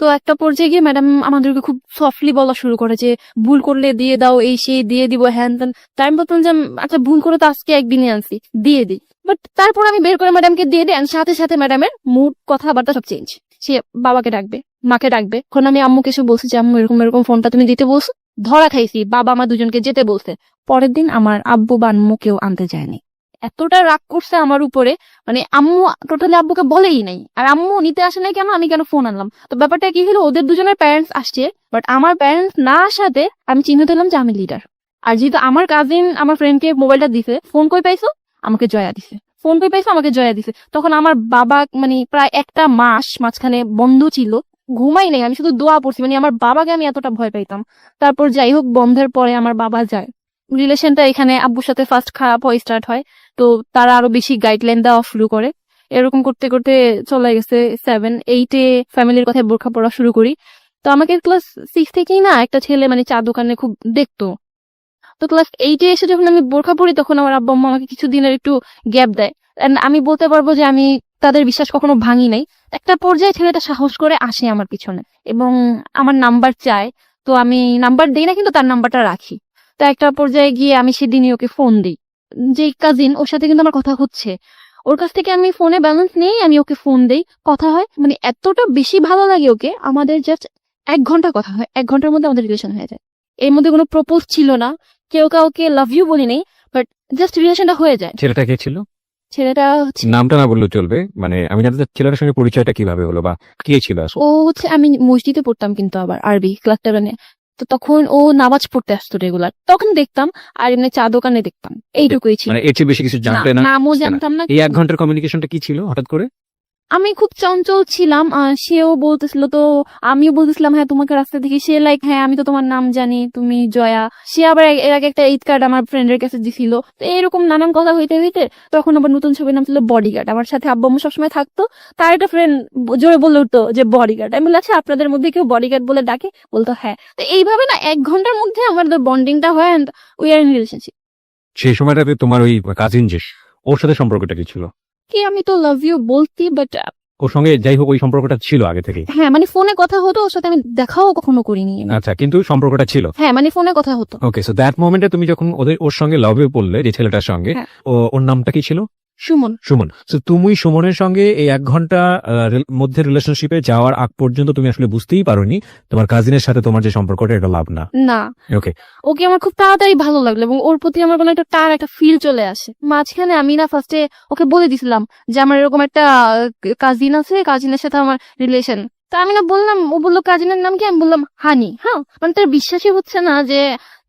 তো একটা পর্যায়ে গিয়ে ম্যাডাম আমাদেরকে খুব সফটলি বলা শুরু করে যে ভুল করলে দিয়ে দাও, এই সেই দিয়ে দিব হ্যান ত্যান। তাই আমি বলতাম যে আচ্ছা ভুল করে তো আজকে একদিনই আনছি, দিয়ে দিই। বাট তারপর আমি বের করে ম্যাডামকে দিয়ে দিই, সাথে সাথে ম্যাডামের মুড কথাবার্তা সব চেঞ্জ। সে বাবাকে ডাকবে, মাকে ডাকবে। এখন আমি আম্মুকে এসে বলছি যে আম্মু এরকম এরকম ফোনটা তুমি দিতে বলছো, ধরা খাইছি, বাবা আমার দুজনকে যেতে বলছে। পরের দিন আমার আব্বু বা আম্মু কেউ আনতে যায়নি। এতটা রাগ করছে আমার উপরে, মানে আম্মু টোটালি আব্বুকে বলেই নাই, আর আম্মু নিতে আসে নাই কেন, আমি কেন ফোন আনলাম। তো ব্যাপারটা কি হলো, ওদের দুজনের প্যারেন্টস আসছে, বাট আমার প্যারেন্টস না আসাতে আমি চিহ্নিত হলাম যে আমি লিডার। আর যেহেতু আমার কাজিন আমার ফ্রেন্ডকে মোবাইলটা দিছে, ফোন কই পাইছো, আমাকে জয়া দিছে। ফোন কই পাইছো, আমাকে জয়া দিছে। তখন আমার বাবা মানে প্রায় একটা মাস মাঝখানে বন্ধ ছিল, ঘুমাই নাই, আমি শুধু দোয়া পড়ছি, মানে আমার বাবাকে আমি এতটা ভয় পাইতাম। তারপর যাই হোক বন্ধের পরে আমার বাবা যায়, রিলেশনটা এখানে আব্বুর সাথে ফার্স্ট খারাপ হয়, স্টার্ট হয়। তো তারা আরো বেশি গাইডলাইন দেওয়া শুরু করে। এরকম করতে করতে চলে গেছে 7-8-এ ফ্যামিলির কথায় বোরখা পড়া শুরু করি। তো আমাকে ক্লাস 6 থেকেই না একটা ছেলে মানে চা দোকানে খুব দেখতো। তো ক্লাস 8-এ এসে যখন আমি বোরখা পড়ি তখন আমার আব্বু আম্মা আমাকে কিছুদিনের একটু গ্যাপ দেয়। And আমি বলতে পারবো যে আমি তাদের বিশ্বাস কখনো ভাঙি নাই। একটা পর্যায়ে ছেলেটা সাহস করে আসে আমার পিছনে এবং আমার নাম্বার চায়। তো আমি নাম্বার দেই না, কিন্তু তার নাম্বারটা রাখি। তো একটা পর্যায়ে গিয়ে আমি সেদিনই ওকে ফোন দিই। যে কাজিন, ওর সাথে কিন্তু আমার কথা হচ্ছে, ওর কাছ থেকে আমি ফোনে ব্যালেন্স নেই, আমি ওকে ফোন দেই, কথা হয়। মানে এতটা বেশি ভালো লাগে ওকে, আমাদের জাস্ট 1 ঘন্টা কথা হয়, 1 ঘন্টার মধ্যে আমাদের রিলেশন হয়ে যায়। এর মধ্যে কোনো প্রপোজ ছিল না, কেউ কাউকে লাভ ইউ বলি নেই, বাট জাস্ট রিলেশনটা হয়ে যায়। ছেলেটা কে ছিল? ছেলেটা হচ্ছে, নামটা না বললেও চলবে, মানে আমি জানতে চাই ছেলেটার সঙ্গে পরিচয়টা কিভাবে হলো বা কে ছিল আসলে? ও হচ্ছে, আমি মসজিদে পড়তাম কিন্তু আবার আরবি ক্লাস 7-এ। তো তখন ও নামাজ পড়তে আসতো রেগুলার, তখন দেখতাম, আর এমনি চা দোকানে দেখতাম, এইটুকুই ছিল। মানে এর চেয়ে বেশি কিছু জানতে না? নামও জানতাম না। এই 1 ঘন্টার কমিউনিকেশনটা কি ছিল হঠাৎ করে? আমি খুব চঞ্চল ছিলাম, সেও বলতেছিল, তো আমিও বলতেছিলাম হ্যাঁ তোমাকে রাস্তা দেখি। সে লাইক হ্যাঁ আমি তো তোমার নাম জানি, তুমি জয়া। সে আবার এর আগে একটা ঈদ কার্ড আমার ফ্রেন্ডের কাছে দিছিল। তো এরকম নানান কথা হইতে হইতে তখন আবার নতুন ছবির নাম ছিল বডিগার্ড। আমার সাথে আব্বু আম্মু সবসময় থাকতো, তার একটা ফ্রেন্ড জোরে বলে উঠতো যে বডিগার্ড। আমি বললাম আচ্ছা আপনাদের মধ্যে কেউ বডিগার্ড বলে ডাকে? বলতো হ্যাঁ। তো এইভাবে না 1 ঘন্টার মধ্যে আমাদের বন্ডিংটা হয়, and we are in relationship. সেই সময়টাতে তোমার ওই কাজিন যে, ওর সাথে সম্পর্কটা কি ছিল? কি আমি তো লাভ ইউ বলতি, বাট ওর সঙ্গে যাই হোক ওই সম্পর্কটা ছিল আগে থেকে? হ্যাঁ মানে ফোনে কথা হতো, ওর সাথে আমি দেখাও কখনো করিনি। আচ্ছা, কিন্তু সম্পর্কটা ছিল? হ্যাঁ মানে ফোনে কথা হতো। ওকে, সো দ্যাট মোমেন্টে তুমি যখন ওর সঙ্গে লাভে পড়লে, যে ছেলেটার সঙ্গে, হ্যাঁ। ওর নামটা কি ছিল? সুমন। সুমন। সো তুমি সুমনের সঙ্গে এই 1 ঘন্টা মধ্যে রিলেশনশিপে যাওয়ার আগ পর্যন্ত তুমি আসলে বুঝতেই পারোনি তোমার কাজিনের সাথে তোমার যে সম্পর্কটা, এটা লাভ না? না। ওকে। ওকে আমার খুব তাড়াতাড়ি ভালো লাগলো এবং ওর প্রতি আমার কোনো একটা ফিল চলে আসে। মাঝখানে আমি না ফার্স্টে ওকে বলে দিছিলাম যে আমার এরকম একটা কাজিন আছে, কাজিনের সাথে আমার রিলেশন। তা আমি না বললাম, ও বললো কাজিনের নাম কি, আমি বললাম হানি। হ্যাঁ, মানে তার বিশ্বাসই হচ্ছে না যে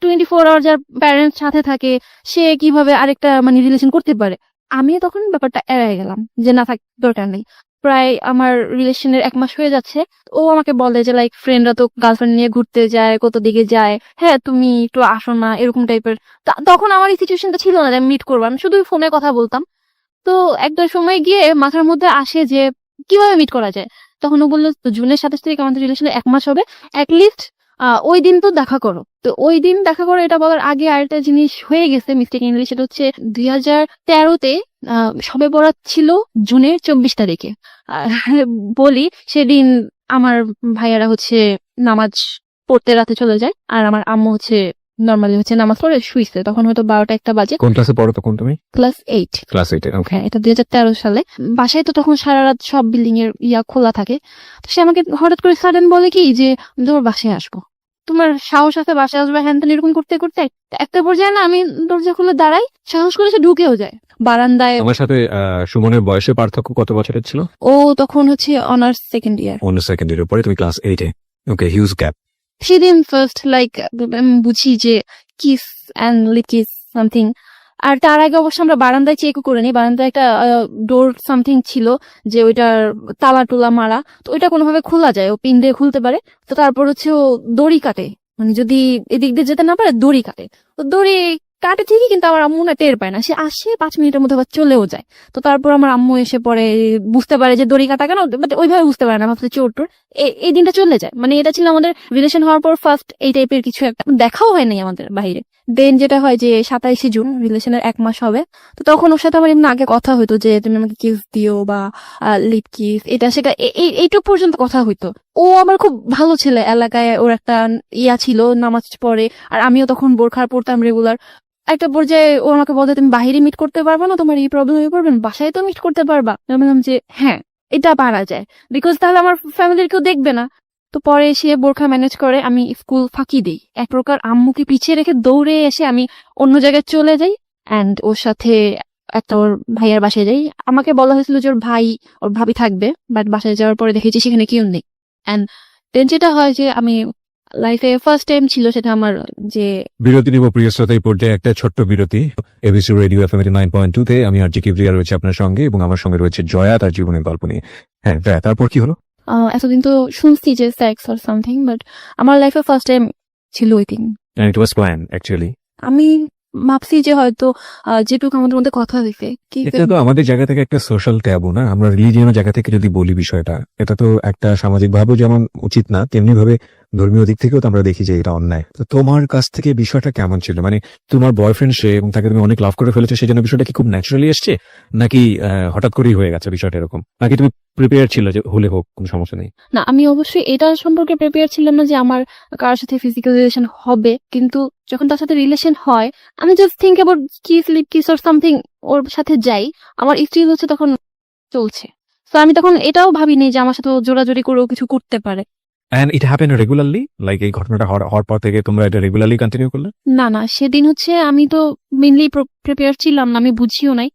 24 আওয়ার যার প্যারেন্টস সাথে থাকে সে কিভাবে আরেকটা মানে রিলেশন করতে পারে। আমি তখন ব্যাপারটা এড়াই গেলাম যে না থাক, দরকার নেই। প্রায় আমার রিলেশনের 1 মাস হয়ে যাচ্ছে। ও আমাকে বলে যে লাইক ফ্রেন্ডরা তো গার্লফ্রেন্ড নিয়ে ঘুরতে যায়, কত দিকে যায়, হ্যাঁ তুমি একটু আসো না, এরকম টাইপের। তখন আমার এই সিচুয়েশনটা ছিল না যে আমি মিট করবো, আমি শুধু ফোনে কথা বলতাম। তো একটা সময় গিয়ে মাথার মধ্যে আসে যে কিভাবে মিট করা যায়। তখন ও বললো জুনের 27 তারিখ আমাদের রিলেশনে 1 মাস হবে, অ্যাটলিস্ট ওই দিন তো দেখা করো। তো ওই দিন দেখা করো এটা বলার আগে আরেকটা জিনিস হয়ে গেছে মিস্টেকলি, সেটা হচ্ছে 2013-তে শবে বরাত ছিল জুনের 24 তারিখে। আর বলি সেদিন আমার ভাইয়ারা হচ্ছে নামাজ পড়তে রাতে চলে যায়, আর আমার আম্মু হচ্ছে নর্মালি হচ্ছে নামাজ পড়ে শুইছে। তখন হয়তো 12টা-1টা বাজে। কোন ক্লাসে পড়ো তখন তুমি? ক্লাস 8। ক্লাস 8 ওকে। হ্যাঁ, এটা 2013 সালে। বাসায় তো তখন সারা রাত সব বিল্ডিং এর খোলা থাকে। তো সে আমাকে হঠাৎ করে সাডেন বলে কি যে আমি তোমার বাসায় আসবো, তোমার সাহস আছে বাসায় আসবে, হ্যান ত্যান এরকম করতে করতে একটা পর্যায়ে না আমি দরজা খুলে দাঁড়াই, সাহস করে সে ঢুকেও যায় বারান্দায়। আমার সাথে সুমনের বয়সের পার্থক্য কত বছরের ছিল? ও তখন হচ্ছে অনার্স সেকেন্ড ইয়ার। অন্য সেকেন্ড ইয়ারের পরে তুমি ক্লাস 8-এ। Okay, huge gap. সেদিন ফার্স্ট লাইক বুঝি যে kiss and lip kiss something. আর তার আগে অবশ্য আমরা বারান্দায় চেকও করে নিই, বারান্দায় একটা ডোর সামথিং ছিল যে ওইটার তালা টুলা মারা, তো ওইটা কোনোভাবে খোলা যায়, ও পিন দিয়ে খুলতে পারে। তো তারপর হচ্ছে ও দড়ি কাটে, মানে যদি এদিক দিয়ে যেতে না পারে দড়ি কাটে। তো দড়ি কাটে ঠিকই, কিন্তু আমার আম্মু না টের পায় না, সে আসে 5 মিনিটের মধ্যে আবার চলেও যায়। তো তারপর আমার আম্মু এসে পরে বুঝতে পারে যে দড়ি কাটা কেন, বাট ওইভাবে বুঝতে পারে না, ভাবছে চোর টোর। এই দিনটা চলে যায়। মানে এটা ছিল আমাদের রিলেশন হওয়ার পর ফার্স্ট এই টাইপের কিছু একটা, দেখাও হয় নাই আমাদের বাইরে। দেন যেটা হয় যে 27 জুন রিলেশনের 1 মাস হবে। তো তখন ওর সাথে আমার এমনি আগে কথা হইতো যে তুমি আমাকে কিস দিও বা লিপ কিস, এটা সেটা এইটুক পর্যন্ত কথা হইতো। ও আমার খুব ভালো ছেলে, এলাকায় ওর একটা ছিল, নামাজ পড়ে, আর আমিও তখন বোরখা পড়তাম রেগুলার। একটা পর্যায়ে ও আমাকে বলতে তুমি বাহিরে মিট করতে পারবা না, তোমার এই প্রবলেম হয়ে পড়বেন, বাসায় তো মিট করতে পারবা। আমি বললাম যে হ্যাঁ এটা পারা যায়, বিকজ তাহলে আমার ফ্যামিলির কেউ দেখবে না। তো পরে সে বোরখা ম্যানেজ করে, আমি স্কুল ফাঁকি দিই, এক প্রকার আম্মুকে পিছিয়ে রেখে দৌড়ে এসে আমি অন্য জায়গায় চলে যাই অ্যান্ড ওর সাথে একটা ওর ভাইয়ার বাসায় যাই। আমাকে বলা হয়েছিল যে ওর ভাই ওর ভাবি থাকবে, বাট বাসায় যাওয়ার পরে দেখেছি সেখানে কেউ নেই। অ্যান্ড দেন যেটা হয় যে আমি লাইফে ফার্স্ট টাইম ছিল সেটা আমার যে বিরতি নিব প্রিয় শ্রোতা, এই পর্যায়ে একটা ছোট্ট বিরতি। এবিসি রেডিও এফএম 9.2 তে আমি আর জি কিবরিয়া রয়েছে আপনার সঙ্গে, এবং আমার সঙ্গে রয়েছে জয়া তার জীবনের গল্প নিয়ে। হ্যাঁ জয়া, তারপর কি হলো? এতদিন তো শুনছি যে সেক্স অর সামথিং, বাট আমার লাইফে ফার্স্ট টাইম ছিল ওই দিন। And it was planned actually. আমি ভাবছি যে হয়তো যেটুকু আমাদের মধ্যে কথা হইছে কি এটা তো আমাদের জায়গা থেকে একটা সোশ্যাল ট্যাবু না, আমরা রিলিজিয়নের জায়গা থেকে যদি বলি বিষয়টা, এটা তো একটা সামাজিক ভাবেও যেমন উচিত না, তেমনি ভাবে ধর্মীয় দিক থেকেও তো আমরা দেখি যে এটা অন্যায়। তো তোমার কাছ থেকে বিষয়টা কেমন ছিল? মানে তোমার বয়ফ্রেন্ড সে, এবং তাকে তুমি অনেক লাভ করে ফেলেছো, সেই জন্য বিষয়টা কি খুব ন্যাচারালি এসছে, নাকি হঠাৎ করেই হয়ে গেছে বিষয়টা এরকম, নাকি তুমি প্রিপেয়ার ছিল যে হলে হোক কোনো সমস্যা নেই? না, আমি অবশ্যই এটা সম্পর্কে প্রিপেয়ার ছিলাম না যে আমার কারোর সাথে ফিজিক্যাল রিলেশন হবে, কিন্তু যখন তার সাথে রিলেশন হয় আমি just think about kiss lip kiss or something, ওর সাথে যাই, আমার স্ত্রী হচ্ছে তখন চলছে। তো আমি তখন এটাও ভাবিনি যে আমার সাথে ও জোরাজোরি করেও কিছু করতে পারে। And it happened regularly, like এই ঘটনাটা হওয়ার পর থেকে তোমরা এটা রেগুলারলি কন্টিনিউ করলে? না, সেদিন হচ্ছে আমি তো মেইনলি প্রিপেয়ার ছিলাম না, আমি বুঝিও নাই।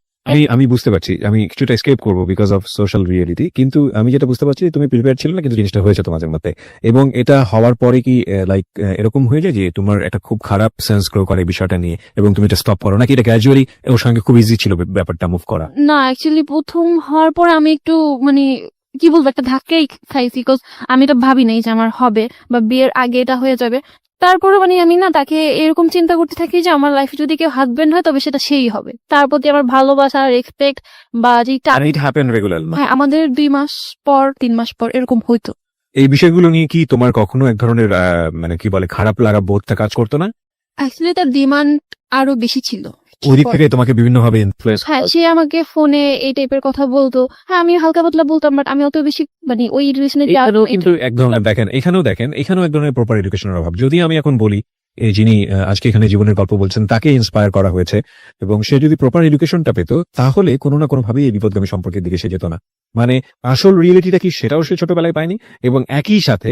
আমি বুঝতে পারছি, আমি কিছুটা এসকেপ করবো বিকজ অফ সোশ্যাল রিয়েলিটি, কিন্তু আমি যেটা বুঝতে পারছি তুমি প্রিপেয়ার ছিল না, কিন্তু জিনিসটা হয়েছে তোমাদের মধ্যে। এবং এটা হওয়ার পরে কি লাইক এরকম হয়ে যায় যে তোমার একটা খুব খারাপ সেন্স গ্রো করে বিষয়টা নিয়ে, এবং তুমি এটা স্টপ করো, নাকি এটা গ্র্যাজুয়ালি ওর সঙ্গে খুব ইজি ছিল ব্যাপারটা মুভ করা? না, অ্যাকচুয়ালি প্রথম হওয়ার পর আমি একটু মানে কি বলবো, একটা ধাক্কাই খাইছি, বিকজ আমি তো ভাবি নাই যে আমার হবে বা বিয়ের আগে এটা হয়ে যাবে। তারপরে মানে আমি না তাকে এরকম চিন্তা করতে থাকি যে আমার লাইফে যদি কেউ হাজবেন্ড হয় তবে সেটা সেই হবে, তার প্রতি আমার ভালোবাসা রেসপেক্ট বা যেটা। And it happened regular? হ্যাঁ, আমাদের 2 মাস পর 3 মাস পর এরকম হইতো। এই বিষয়গুলো নিয়ে কি তোমার কখনো এক ধরনের মানে কি বলে খারাপ লাগা বোধটা কাজ করতো না? অ্যাকচুয়ালি তার ডিমান্ড আরো বেশি ছিল। ওই দিক থেকে তোমাকে বিভিন্ন ভাবে ইনফ্লুয়েন্স? হ্যাঁ, সে আমাকে ফোনে এই টাইপের কথা বলতো, হ্যাঁ আমি হালকা পাতলা বলতাম, বাট আমি অত বেশি মানে ওই রিলেশনে কিন্তু এক ধরনের দেখেন এখানেও এক ধরনের প্রপার এডুকেশনের অভাব। যদি আমি এখন বলি এই যিনি আজকে এখানে জীবনের গল্প বলছেন তাকে ইন্সপায়ার করা হয়েছে, এবং সে যদি প্রপার এডুকেশনটা পেত, তাহলে কোনো না কোনো ভাবে এই বিপদগামী সম্পর্কের দিকে সে যেত না। মানে আসল রিয়েলিটিটা কি সেটাও সে ছোটবেলায় পায়নি, এবং একই সাথে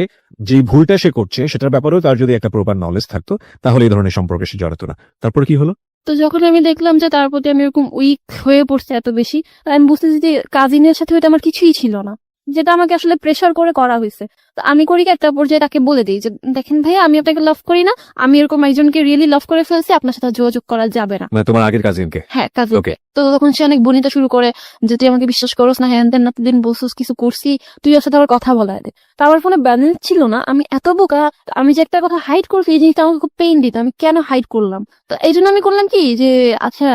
যে ভুলটা সে করছে সেটার ব্যাপারেও তার যদি একটা প্রপার নলেজ থাকতো, তাহলে এই ধরনের সম্পর্কে সে জড়াতো না। তারপর কি হলো? তো যখন আমি দেখলাম যে তার প্রতি আমি এরকম উইক হয়ে পড়ছে এত বেশি, আমি বুঝতেছি যে কাজিনের সাথে ওইটা আমার কিছুই ছিল না। যেটা আমাকে আসলে প্রেশার করে করা হয়েছে। তো আমি করি কি, একটা পর্যায়ে তাকে বলে দিই যে দেখেন ভাইয়া, আমি আপনাকে লাভ করি না, আমি এরকম একজনকে রিয়েলি লাভ করে ফেলছি, আপনার সাথে যোগাযোগ করা যাবে না। মানে তোমার আগের কাজিনকে? হ্যাঁ, কাজে। ওকে। তো তখন সে অনেক বনিতা শুরু করে যে তুই আমাকে বিশ্বাস করস না, হ্যাঁ দেন না দিন বলছিস কিছু করছি, তুই ওর সাথে আবার কথা বলা দে। তো আমার ফোনে ব্যালেন্স ছিল না, আমি এত বোকা, আমি যে একটা কথা হাইড করছি এই জিনিসটা আমাকে খুব পেইন দিত, আমি কেন হাইড করলাম। তো এই জন্য আমি করলাম কি যে আচ্ছা,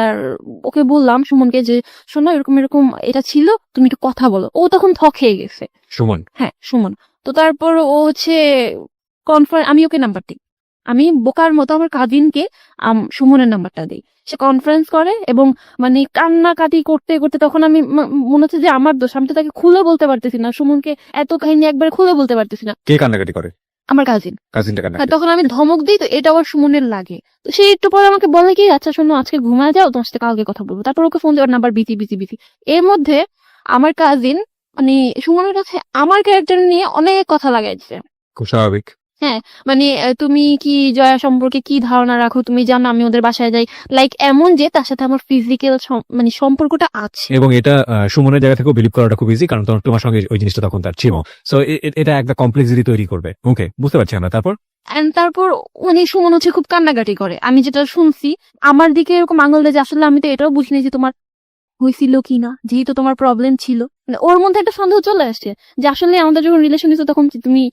ওকে বললাম সুমনকে যে শোনো এরকম এরকম এটা ছিল, তুমি একটু কথা বলো। ও তখন থক খেয়ে গেছে। সুমন? হ্যাঁ, সুমন। তো তারপর ও হচ্ছে আমি ওকে নাম্বার দিই, আমি বোকার মতো আমার কাজিনকে সুমনের নাম্বারটা দিই। সে কনফারেন্স করে এবং মানে কান্নাকাটি করতে করতে তখন আমি মনে হচ্ছে যে আমার দোষ, আমি তো তাকে খুলে বলতে পারতেছি না, সুমনকে এত কাহিনী একবারে খুলে বলতে পারতেছি না। কে কান্নাকাটি করে? আমার কাজিন। কাজিনটা হ্যাঁ, কান্নাকাটি? তখন আমি ধমক দিই, তো এটা আবার সুমনের লাগে। তো সে একটু পরে আমাকে বলে কি আচ্ছা শোনো আজকে ঘুমায় যাও, তোমার সাথে কালকে কথা বলবো। তারপর ওকে ফোন দেওয়ার নাম্বার বিজি বিজি বিজি। এর মধ্যে আমার কাজিন মানে সুমনের কাছে আমার ক্যারেক্টার নিয়ে অনেক কথা লাগাইছে। খুব স্বাভাবিক। হ্যাঁ, মানে তুমি কি জয়া সম্পর্কে কি ধারণা রাখো, তুমি জানো আমি ওদের বাসায় যাই, লাইক এমন যে তার সাথে আমার ফিজিক্যাল মানে সম্পর্কটা আছে। এবং এটা সুমনের জায়গা থেকেও বিলিভ করাটা খুব ইজি, কারণ তোমার সঙ্গে ওই জিনিসটা তখন তার ছিল। সো এটা একটা কমপ্লেক্সিটি তৈরি করবে। ওকে, বুঝতে পারছি আমরা। তারপর তারপর মানে সুমন হচ্ছে খুব কান্নাকাটি করে, আমি যেটা শুনছি আমার দিকে এরকম আঙুল দেয় যে আসলে আমি তো এটাও বুঝিনি যে তোমার হয়েছিল কিনা, যেহেতু তোমার প্রবলেম ছিল। মানে ওর মধ্যে একটা সন্দেহ চলে আসছে যে আসলে আমাদের যখন রিলেশন হয়েছে তখন কি তুমি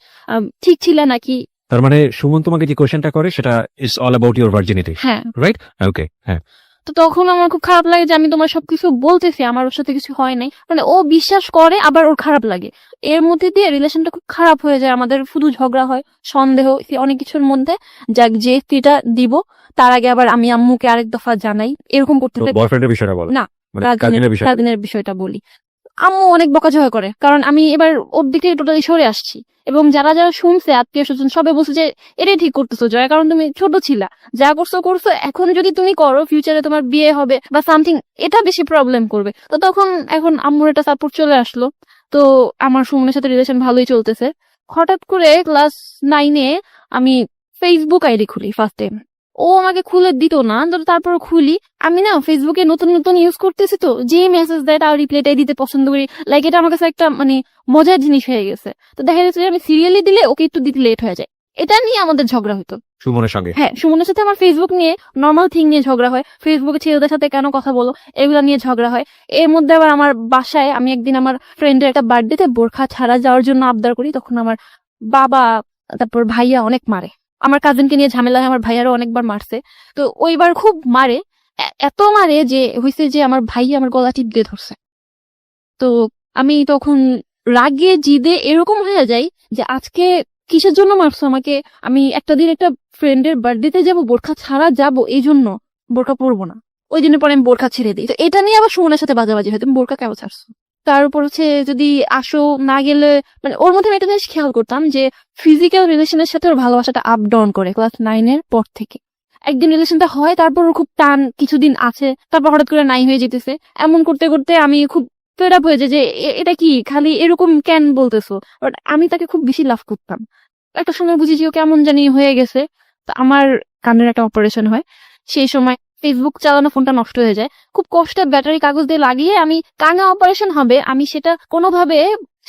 ঠিক ছিলে নাকি। তার মানে সুমন তোমাকে যে কোশ্চেনটা করে সেটা is all about your virginity, হ্যাঁ, রাইট? ওকে, হ্যাঁ। তো তখন আমার খুব খারাপ লাগে যে আমি তোমার সবকিছু বলতেছি, আমার ওর সাথে কিছু হয় নাই, মানে ও বিশ্বাস করে আবার ওর খারাপ লাগে। এর মধ্যে দিয়ে রিলেশনটা খুব খারাপ হয়ে যায়, আমাদের শুধু ঝগড়া হয়, সন্দেহ, অনেক কিছুর মধ্যে। যাক, যে স্ত্রীটা দিব তার আগে আবার আমি আম্মুকে আরেক দফা জানাই, এরকম করতে তো বয়ফ্রেন্ডের বিষয়টা বলো। না, মানে কাজিনের বিষয়। কাজিনের বিষয়টা বলি। আম্মু অনেক বকাঝকা করে, কারণ আমি এবার ওর দিক থেকে টোটালি সরে আসছি, এবং যারা যারা শুনছে আত্মীয় স্বজন সবাই বলছে যে এটাই ঠিক করতেছো জয়া, কারণ তুমি ছোট ছিলা, যা করছো করছো, এখন যদি তুমি করো ফিউচারে তোমার বিয়ে হবে বা সামথিং, এটা বেশি প্রবলেম করবে। তো তখন এখন আম্মুর একটা সাপোর্ট চলে আসলো। তো আমার সুমনের সাথে রিলেশন ভালোই চলতেছে। হঠাৎ করে ক্লাস 9-এ আমি ফেসবুক আইডি খুলি ফার্স্ট টাইম। ও আমাকে খুলে দিত না, তো তারপর খুলি। আমি না ফেসবুকে নতুন নতুন ইউজ করতেছি, তো যে মেসেজ দেয় তার রিপ্লাইটাই দিতে পছন্দ করি, লাইক এটা আমার কাছে একটা মানে মজার জিনিস হয়ে গেছে। তো দেখা যাচ্ছে যে আমি সিরিয়ালি দিলে ওকে একটু দিতে লেট হয়ে যায়, এটা নিয়ে আমাদের ঝগড়া হতো সুমনের সঙ্গে? হ্যাঁ, সুমনের সাথে আমার ফেসবুক নিয়ে নর্মাল থিং নিয়ে ঝগড়া হয়, ফেসবুকে ছেলেদের সাথে কেন কথা বলো এগুলা নিয়ে ঝগড়া হয়। এর মধ্যে আবার আমার বাসায় আমি একদিন আমার ফ্রেন্ডের একটা বার্থডেতে বোরখা ছাড়া যাওয়ার জন্য আবদার করি, তখন আমার বাবা তারপর ভাইয়া অনেক মারে। আমার কাজিনকে নিয়ে ঝামেলা হয়, আমার ভাইয়ারও অনেকবার মারছে। তো ওইবার খুব মারে, এত মারে যে হয়েছে যে আমার ভাইয়া আমার গলা টিপ দিয়ে ধরছে। তো আমি তখন রাগে জিদে এরকম হয়ে যাই যে আজকে কিসের জন্য মারছো আমাকে, আমি একটা দিন একটা ফ্রেন্ডের বার্থডেতে যাব, বোরখা ছাড়া যাব, এই জন্য বোরখা পরবো না। ওই দিনের পরে আমি বোরখা ছেড়ে দিই। তো এটা নিয়ে আবার সুমনের সাথে বাজাবাজি হয়, তুমি বোরখা কেন ছাড়ছো। তার উপর হচ্ছে যদি আসো না গেলে, মানে ওর মধ্যে আমি একটা জিনিস খেয়াল করতাম যে ফিজিক্যাল রিলেশনের সাথে ওর ভালোবাসাটা আপ ডাউন করে ক্লাস 9-এর পর থেকে। একদিন রিলেশনটা হয়, তারপর ওর খুব টান কিছুদিন আছে, তারপর হঠাৎ করে নাই হয়ে যেতেছে। এমন করতে করতে আমি খুব ফেড আপ হয়ে যায় যে এটা কি খালি এরকম কেন বলতেছো। বাট আমি তাকে খুব বেশি লাভ করতাম। একটা সময় বুঝি যে ও কেমন জানি হয়ে গেছে। তো আমার কানের একটা অপারেশন হয়, সেই সময় ফেসবুক চালানো ফোনটা নষ্ট হয়ে যায়। খুব কষ্টে ব্যাটারি কাগজ দিয়ে লাগিয়ে আমি কানে অপারেশন হবে আমি সেটা কোনোভাবে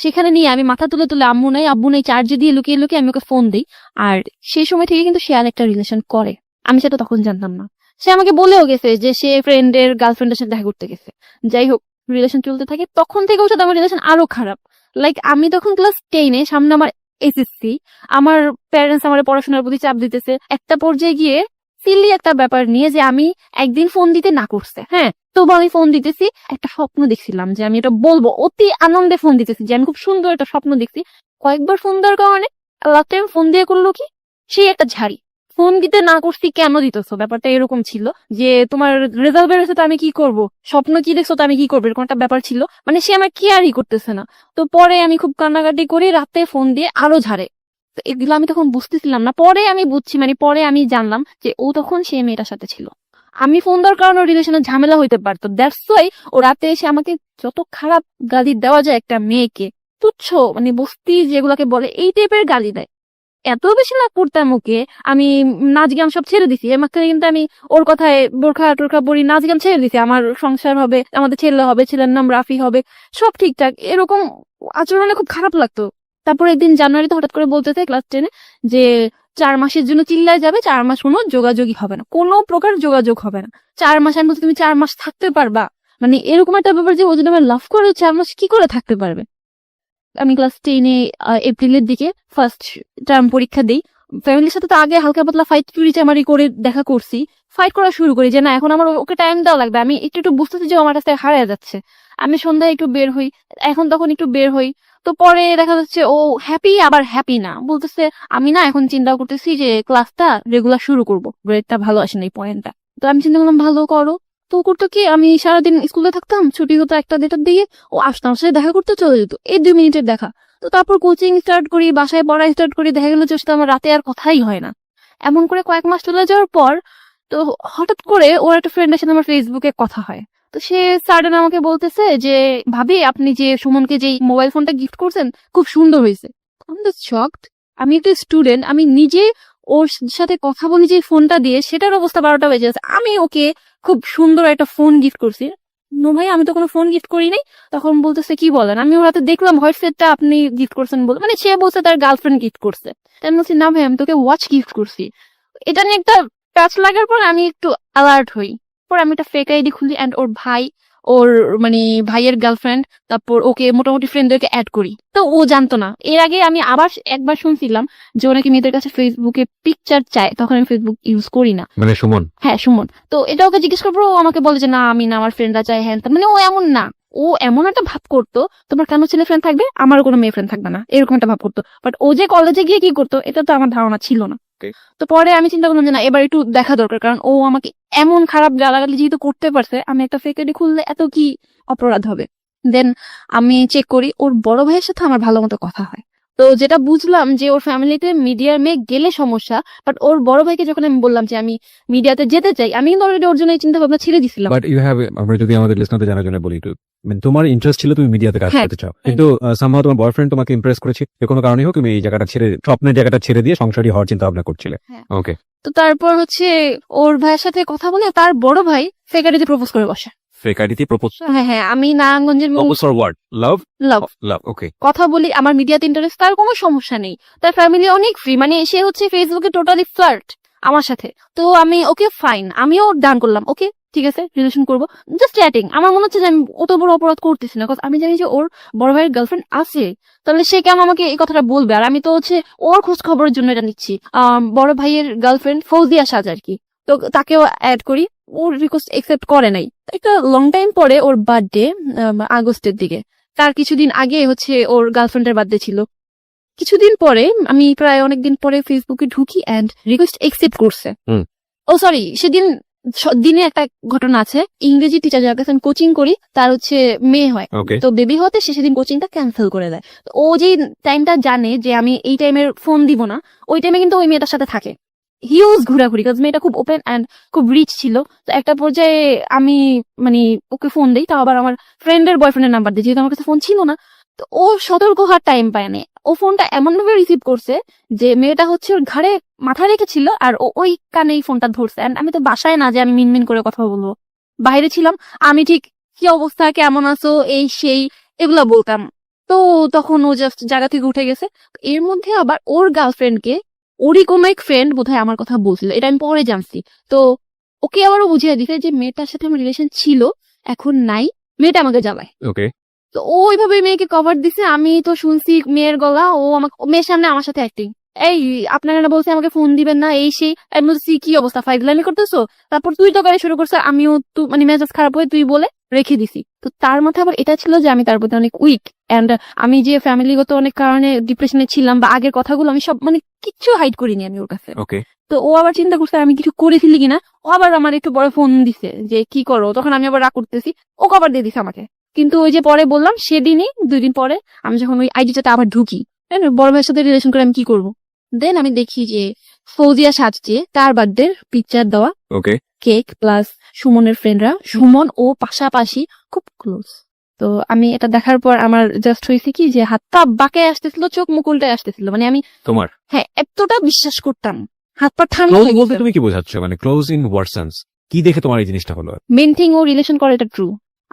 সেখানে নিয়ে আমি মাথা তুলে তুলে আম্মু নাই চার্জে দিয়ে লুকিয়ে লুকিয়ে আমি ওকে ফোন দিই। আর সেই সময় থেকে কিন্তু সে আর একটা রিলেশন করে, আমি সেটা তখন জানতাম না। সে আমাকে বলেও গেছে যে সে ফ্রেন্ডের গার্লফ্রেন্ডের সাথে দেখা করতে গেছে। যাই হোক, রিলেশন চলতে থাকে, তখন থেকে ওর সাথে আমার রিলেশন আরো খারাপ। লাইক আমি তখন ক্লাস 10-এ, সামনে আমার এসএসসি, আমার প্যারেন্টস আমার পড়াশোনার প্রতি চাপ দিতেছে। একটা পর্যায়ে গিয়ে সিলি একটা ব্যাপার নিয়ে যে আমি একদিন ফোন দিতে না করছে, হ্যাঁ, তবু আমি ফোন দিতেছি। একটা স্বপ্ন দেখছিলাম যে আমি এটা বলবো, অতি আনন্দে ফোন দিতেছি যে আমি খুব সুন্দর একটা স্বপ্ন দেখছি। কয়েকবার ফোন দেওয়ার কারণে লাস্ট টাইম ফোন দিয়ে করলো কি, সেই একটা ঝাড়ি। ফোন দিতে না করছি কেন দিতেছো, ব্যাপারটা এরকম ছিল যে তোমার রেজাল্ট বেরোছে তো আমি কি করব, স্বপ্ন কি দেখছো তো আমি কি করবো, এরকম একটা ব্যাপার ছিল। মানে সে আমার কেয়ারই করতেছে না। তো পরে আমি খুব কান্নাকাটি করি, রাতে ফোন দিয়ে আরো ঝাড়ে। তো এগুলো আমি তখন বুঝতেছিলাম না, পরে আমি বুঝছি, মানে পরে আমি জানলাম যে ও তখন সে মেয়েটার সাথে ছিল। আমি ফোন দেওয়ার কারণে রিলেশনের ঝামেলা হইতে পারতো, দ্যাটস ওয়াই ও রাতে এসে আমাকে যত খারাপ গালি দেওয়া যায় একটা মেয়েকে, তুচ্ছ মানে বস্তি যেগুলাকে বলে এই টাইপের গালি দেয়। এত বেশি লাভ করতাম ওকে, আমি নাচ গান সব ছেড়ে দিছি। এর মাঝখানে কিন্তু আমি ওর কথায় বোরখা টোরখা পরি, নাচ গান ছেড়ে দিছি। আমার সংসার হবে, আমাদের ছেলে হবে, ছেলের নাম রাফি হবে, সব ঠিকঠাক। এরকম আচরণে খুব খারাপ লাগতো। তারপর একদিন জানুয়ারিতে হঠাৎ করে বলতেছে ক্লাস 10-এ যে 4 মাসের জন্য চিল্লায় যাবে, 4 মাস কোনো যোগাযোগই হবে না, কোনো প্রকার যোগাযোগ হবে না 4 মাস। আমি বলছি তুমি 4 মাস থাকতে পারবা? মানে এরকম একটা ব্যাপার যে ও যদি আমার লাভ করে 4 মাস কি করে থাকতে পারবে? আমি ক্লাস 10-এ এপ্রিলের দিকে ফার্স্ট টার্ম পরীক্ষা দিই। ফ্যামিলির সাথে তো আগে হালকা পাতলা ফাইট চুরি করে দেখা করছি, ফাইট করা শুরু করি যে না এখন আমার ওকে টাইম দেওয়া লাগবে। আমি একটু একটু বুঝতেছি যে ও আমার কাছ থেকে হারিয়ে যাচ্ছে। আমি সন্ধ্যায় একটু বের হই, এখন তখন একটু বের হই। তো পরে দেখা যাচ্ছে ও হ্যাপি আবার হ্যাপি না, বলতেছে আমি না এখন চিন্তা করতেছি যে ক্লাসটা রেগুলার শুরু করব, গ্রেডটা ভালো আসে না এই পয়েন্টটা। তো আমি চিন্তা করলাম ভালো করো। তো ও করতো কি, আমি সারাদিন স্কুলে থাকতাম, ছুটি হতো 1টা-2টার দিকে, ও আসতো আমার সাথে দেখা করতে চলে যেত, এই 2 মিনিটের দেখা। তো তারপর কোচিং স্টার্ট করি, বাসায় পড়া স্টার্ট করি, দেখা গেলো যে ওর সাথে আমার রাতে আর কথাই হয় না। এমন করে কয়েক মাস চলে যাওয়ার পর তো হঠাৎ করে ওর একটা ফ্রেন্ডের সাথে আমার ফেসবুকে কথা হয়। তো সে সাডেন আমাকে বলতেছে যে ভাবি আপনি যে সুমনকে যে মোবাইল ফোনটা গিফট করছেন খুব সুন্দর হয়েছে। আমি তো শকড। আমি একটা স্টুডেন্ট, আমি নিজে ওর সাথে কথা বলি যে ফোনটা দিয়ে, সেটার অবস্থা 12টা বেজে গেছে, আমি ওকে খুব সুন্দর একটা ফোন গিফট করছি। নো ভাই, আমি তো কোনো ফোন গিফট করি নাই। তখন বলতেছে কি বলেন? আমি ওর হাতে দেখলাম হোয়াইট সেটটা আপনি গিফট করছেন বলে, মানে সে বলছে তার গার্লফ্রেন্ড গিফট করছে। তাই আমি বলছি না ভাই, আমি তোকে ওয়াচ গিফট করছি। এটা নিয়ে একটা টাচ লাগার পর আমি একটু অ্যালার্ট হই। পর আমি একটা ফেক আইডি খুলি এন্ড ওর ভাই, ওর মানে ভাইয়ের গার্লফ্রেন্ড, তারপর ওকে মোটামুটি ফ্রেন্ডদেরকে অ্যাড করি। তো ও জানতো না। এর আগে আমি আবার একবার শুনছিলাম যে ও নাকি মেয়েদের কাছে ফেসবুকে পিকচার চায়, তখন আমি ফেসবুক ইউজ করি না। মানে সুমন? হ্যাঁ, সুমন। তো এটা ওকে জিজ্ঞেস করবো, ও আমাকে বলে যে না আমি না, আমার ফ্রেন্ডরা চায়, হ্যাঁ মানে ও এমন না। ও এমন একটা ভাব করতো তোমার কেন ছেলে ফ্রেন্ড থাকবে, আমারও কোনো মেয়ে ফ্রেন্ড থাকবে না, এরকম একটা ভাব করতো। বাট ও যে কলেজে গিয়ে কি করতো এটা তো আমার ধারণা ছিল না। তো পরে আমি চিন্তা করলাম যে না এবার একটু দেখা দরকার, কারণ ও আমাকে এমন খারাপ গালাগালি যেহেতু করতে পারছে, আমি একটা ফেক আইডি খুললে এত কি অপরাধ হবে। দেন আমি চেক করি, ওর বড় ভাইয়ের সাথে আমার ভালো মতো কথা হয়। তো যেটা বুঝলাম যে ওর ফ্যামিলিতে মিডিয়ার মেয়ে গেলে সমস্যা, বাট ওর বড় ভাইকে যখন আমি বললাম যে আমি মিডিয়াতে যেতে চাই, আমি কিন্তু অলরেডি ওর জন্য এই চিন্তা ভাবনা ছেড়ে দিছিলাম। বাট ইউ হ্যাভ, আমরা যদি আমাদের লিসনারদের জানার জন্য বলি, একটু মানে তোমার ইন্টারেস্ট ছিল তুমি মিডিয়াতে কাজ হ্যাঁ। করতে চাও, কিন্তু সামহাও তোমার বয়ফ্রেন্ড তোমাকে ইমপ্রেস করেছে, যে কোনো কারণে হোক তুমি এই জায়গাটা ছেড়ে, স্বপ্নের জায়গাটা ছেড়ে দিয়ে সংসারী হওয়ার চিন্তা ভাবনা করছিলে। হ্যাঁ। ওকে। তো তারপর হচ্ছে ওর ভাইয়ের সাথে কথা বলে তার বড় ভাই ফেক আইডিতে প্রপোজ করে বসে। ফেক আইডিতে প্রপোজ? হ্যাঁ হ্যাঁ, আমি নারায়ণগঞ্জের প্রপোজ ফর হোয়াট? লাভ? লাভ লাভ, ওকে। কথা বলি, আমার মিডিয়াতে ইন্টারেস্ট, তার কোনো সমস্যা নেই, তার ফ্যামিলি অনেক ফ্রি, মানে সে হচ্ছে ফেসবুকে টোটালি ফ্লার্ট আমার সাথে। তো আমি ওকে ফাইন, আমিও ডান করলাম, ওকে ঠিক আছে রিলেশন করবো, জাস্ট চ্যাটিং। আমার মনে হচ্ছে যে আমি অত বড় অপরাধ করতেছি না, আমি জানি যে ওর বড় ভাইয়ের গার্লফ্রেন্ড আছে, তাহলে সে কেন আমাকে এই কথাটা বলবে? আর আমি তো হচ্ছে ওর খোঁজ খবরের জন্য এটা নিচ্ছি। বড় ভাইয়ের গার্লফ্রেন্ড ফৌজিয়া সাজ আর কি, তো তাকেও অ্যাড করি, ওর রিকোয়েস্ট একসেপ্ট করে নাই। একটা লং টাইম পরে ওর বার্থডে, আগস্টের দিকে, তার কিছুদিন আগে হচ্ছে ওর গার্লফ্রেন্ডের বার্থডে ছিল। কিছুদিন পরে আমি প্রায় অনেকদিন পরে ফেসবুকে ঢুকি এন্ড রিকোয়েস্ট একসেপ্ট করছে। ও সরি, সেদিন দিনে একটা ঘটনা আছে, ইংরেজি টিচার যার কাছে আমি কোচিং করি তার হচ্ছে মেয়ে হয়, তো বেবি হতে সে সেদিন কোচিংটা ক্যান্সেল করে দেয়। তো ও যে টাইমটা জানে যে আমি এই টাইমের ফোন দিব না, ওই টাইমে কিন্তু ওই মেয়েটার সাথে থাকে, হিউজ ঘোরাঘুরি, কারণ মেয়েটা খুব ওপেন এন্ড খুব রিচ ছিল। তো একটা পর্যায়ে আমি মানে ওকে ফোন দিই, তাও আবার আমার ফ্রেন্ডের বয়ফ্রেন্ডের নাম্বার দিই, যেহেতু আমার কাছে ফোন ছিল না। তো ও সতর্ক হওয়ার টাইম পায় না, ও ফোনটা এমন ভাবে রিসিভ করছে যে মেয়েটা হচ্ছে ওর ঘাড়ে মাথা রেখেছিল আর ও ওই কানেই ফোনটা ধরছে। And আমি তো বাসায় না যে আমি মিনমিন করে কথা বলবো, বাইরে ছিলাম, আমি ঠিক কি অবস্থা, কেমন আছো, এই সেই এগুলা বলতাম। তো তখন ও জাস্ট জায়গা থেকে উঠে গেছে। এর মধ্যে আবার ওর গার্লফ্রেন্ডকে ওরই কোনো এক ফ্রেন্ড বোধহয় আমার কথা বলছিল, এটা আমি পরে জানছি। তো ওকে আবারও বুঝিয়ে দিতে যে মেয়েটার সাথে আমার রিলেশন ছিল, এখন নাই, মেয়েটা আমাকে জ্বালায়। ওকে। তো ও ওইভাবে মেয়েকে কভার দিছে, আমি তো শুনছি মেয়ের গলা, ও আমাকে মেয়ের সামনে আমার সাথে অ্যাক্টিং, এই আপনারা না বলছে আমাকে ফোন দিবেন না, এই সেই। আমি বলছি কি অবস্থা, ফাইজলামি করতেছো? তারপর তুই তো গাড়ি শুরু করছে, আমিও তো মানে মেজাজ খারাপ হয়ে তুই বলে রেখে দিছি। তো তার মাথায় আবার এটা ছিল যে আমি তার প্রতি অনেক উইক, এন্ড আমি যে ফ্যামিলিগত অনেক কারণে ডিপ্রেশনে ছিলাম, বা আগের কথাগুলো আমি সব মানে কিচ্ছু হাইড করিনি আমি ওর কাছে। ওকে। তো ও আবার চিন্তা করছে আমি কিছু করে ফেলি কিনা, ও আবার আমার একটু বড় ফোন দিছে যে কি করো, তখন আমি আবার রাগ করতেছি, ও কভার দিয়ে দিছে আমাকে। কিন্তু ওই যে পরে বললাম সেদিনই 2 দিন পরে আমি যখন ওই আইডিটাতে আবার ঢুকি, বড় ভাইয়ের সাথে রিলেশন করে আমি কি করবো, দেন আমি দেখি যে ফৌজিয়া সাজছে, তার বার্থডে পিকচার দেওয়া, ওকে, কেক প্লাস সুমনের ফ্রেন্ডরা, সুমন ও পাশাপাশি খুব ক্লোজ। তো আমি এটা দেখার পর আমার জাস্ট হয়েছে কি যে হাত পা বাঁকে আসতেছিল, চোখ মুখ উল্টায় আসতেছিল, মানে আমি তোমার হ্যাঁ এতটা বিশ্বাস করতাম, হাত পা ঠান্ডা ক্লোজ হয়ে বলতে গেছে। তুমি কি বোঝাচ্ছ, মানে ক্লোজ ইন হোয়াট সেন্স, কি দেখে তোমার এই জিনিসটা হলো? মেন থিং ও রিলেশন করে, এটা ট্রু।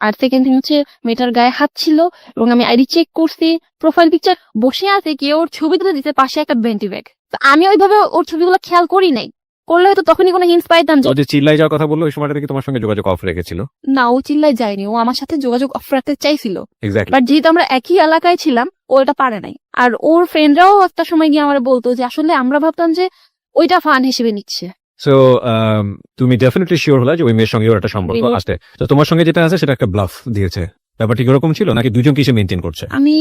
আর সেকেন্ড থিং হচ্ছে মেয়েটার গায়ে হাত ছিল এবং আমি আইডি চেক করছি, প্রোফাইল পিকচার বসে আছে, কে ওর ছবি তুলে দিতে পাশে একটা বেন্টি ব্যাগ। তো আমি ওইভাবে ওর ছবিগুলো খেয়াল করি নাই, করলে হয়তো তখনই কোনো হিন্স পাইতাম যে ও যে চিল্লাই যাওয়ার কথা বললো ওই সময়টা থেকে তোমার সঙ্গে যোগাযোগ অফ রেখেছিল? না, ও চিল্লায় যায়নি, ও আমার সাথে যোগাযোগ অফ রাখতে চাইছিল, এক্স্যাক্টলি। বাট যেহেতু আমরা একই এলাকায় ছিলাম ও এটা পারে নাই। আর ওর ফ্রেন্ডরাও একটা সময় গিয়ে আমার বলতো যে আসলে আমরা ভাবতাম যে ওইটা ফান হিসেবে নিচ্ছে। সো তুমি ডেফিনেটলি শিওর হলা যে ওই মেয়ের সঙ্গে ওর একটা সম্পর্ক Really? আছে, তো তোমার সঙ্গে যেটা আছে সেটা একটা ব্লাফ দিয়েছে, ব্যাপারটা কিরকম ছিল, নাকি দুজনকে সে মেনটেন করছে? আমি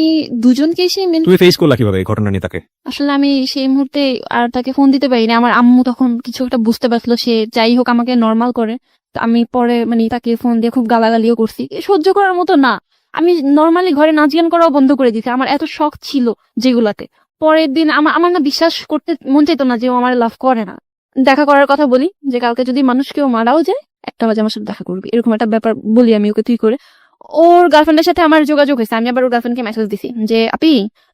দুজনকে তুমি ফেস করলা কিভাবে এই ঘটনা নিয়ে তাকে? আসলে আমি সেই মুহূর্তে আর তাকে ফোন দিতে পারিনি, আমার আম্মু তখন কিছু একটা বুঝতে পারছিল, সে যাই হোক আমাকে নর্মাল করে। তো আমি পরে মানে তাকে ফোন দিয়ে খুব গালাগালিও করছি, সহ্য করার মতো না। আমি নর্মালি ঘরে নাচ গান করাও বন্ধ করে দিয়েছি, আমার এত শখ ছিল যেগুলাতে। পরের দিন আমার না বিশ্বাস করতে মন চাইতো না যে ও আমার লাভ করে না। দেখা করার কথা বলি যে কালকে যদি মানুষ কেউ মারাও যায় 1টা বাজে আমার সাথে দেখা করবি, এরকম একটা ব্যাপার বলি আমি ওকে, তুই করে। ওর গার্লফ্রেন্ডের সাথে আমার যোগাযোগ হয়েছে, আমি আবার ওর গার্লফ্রেন্ডকে মেসেজ দিছি যে আপি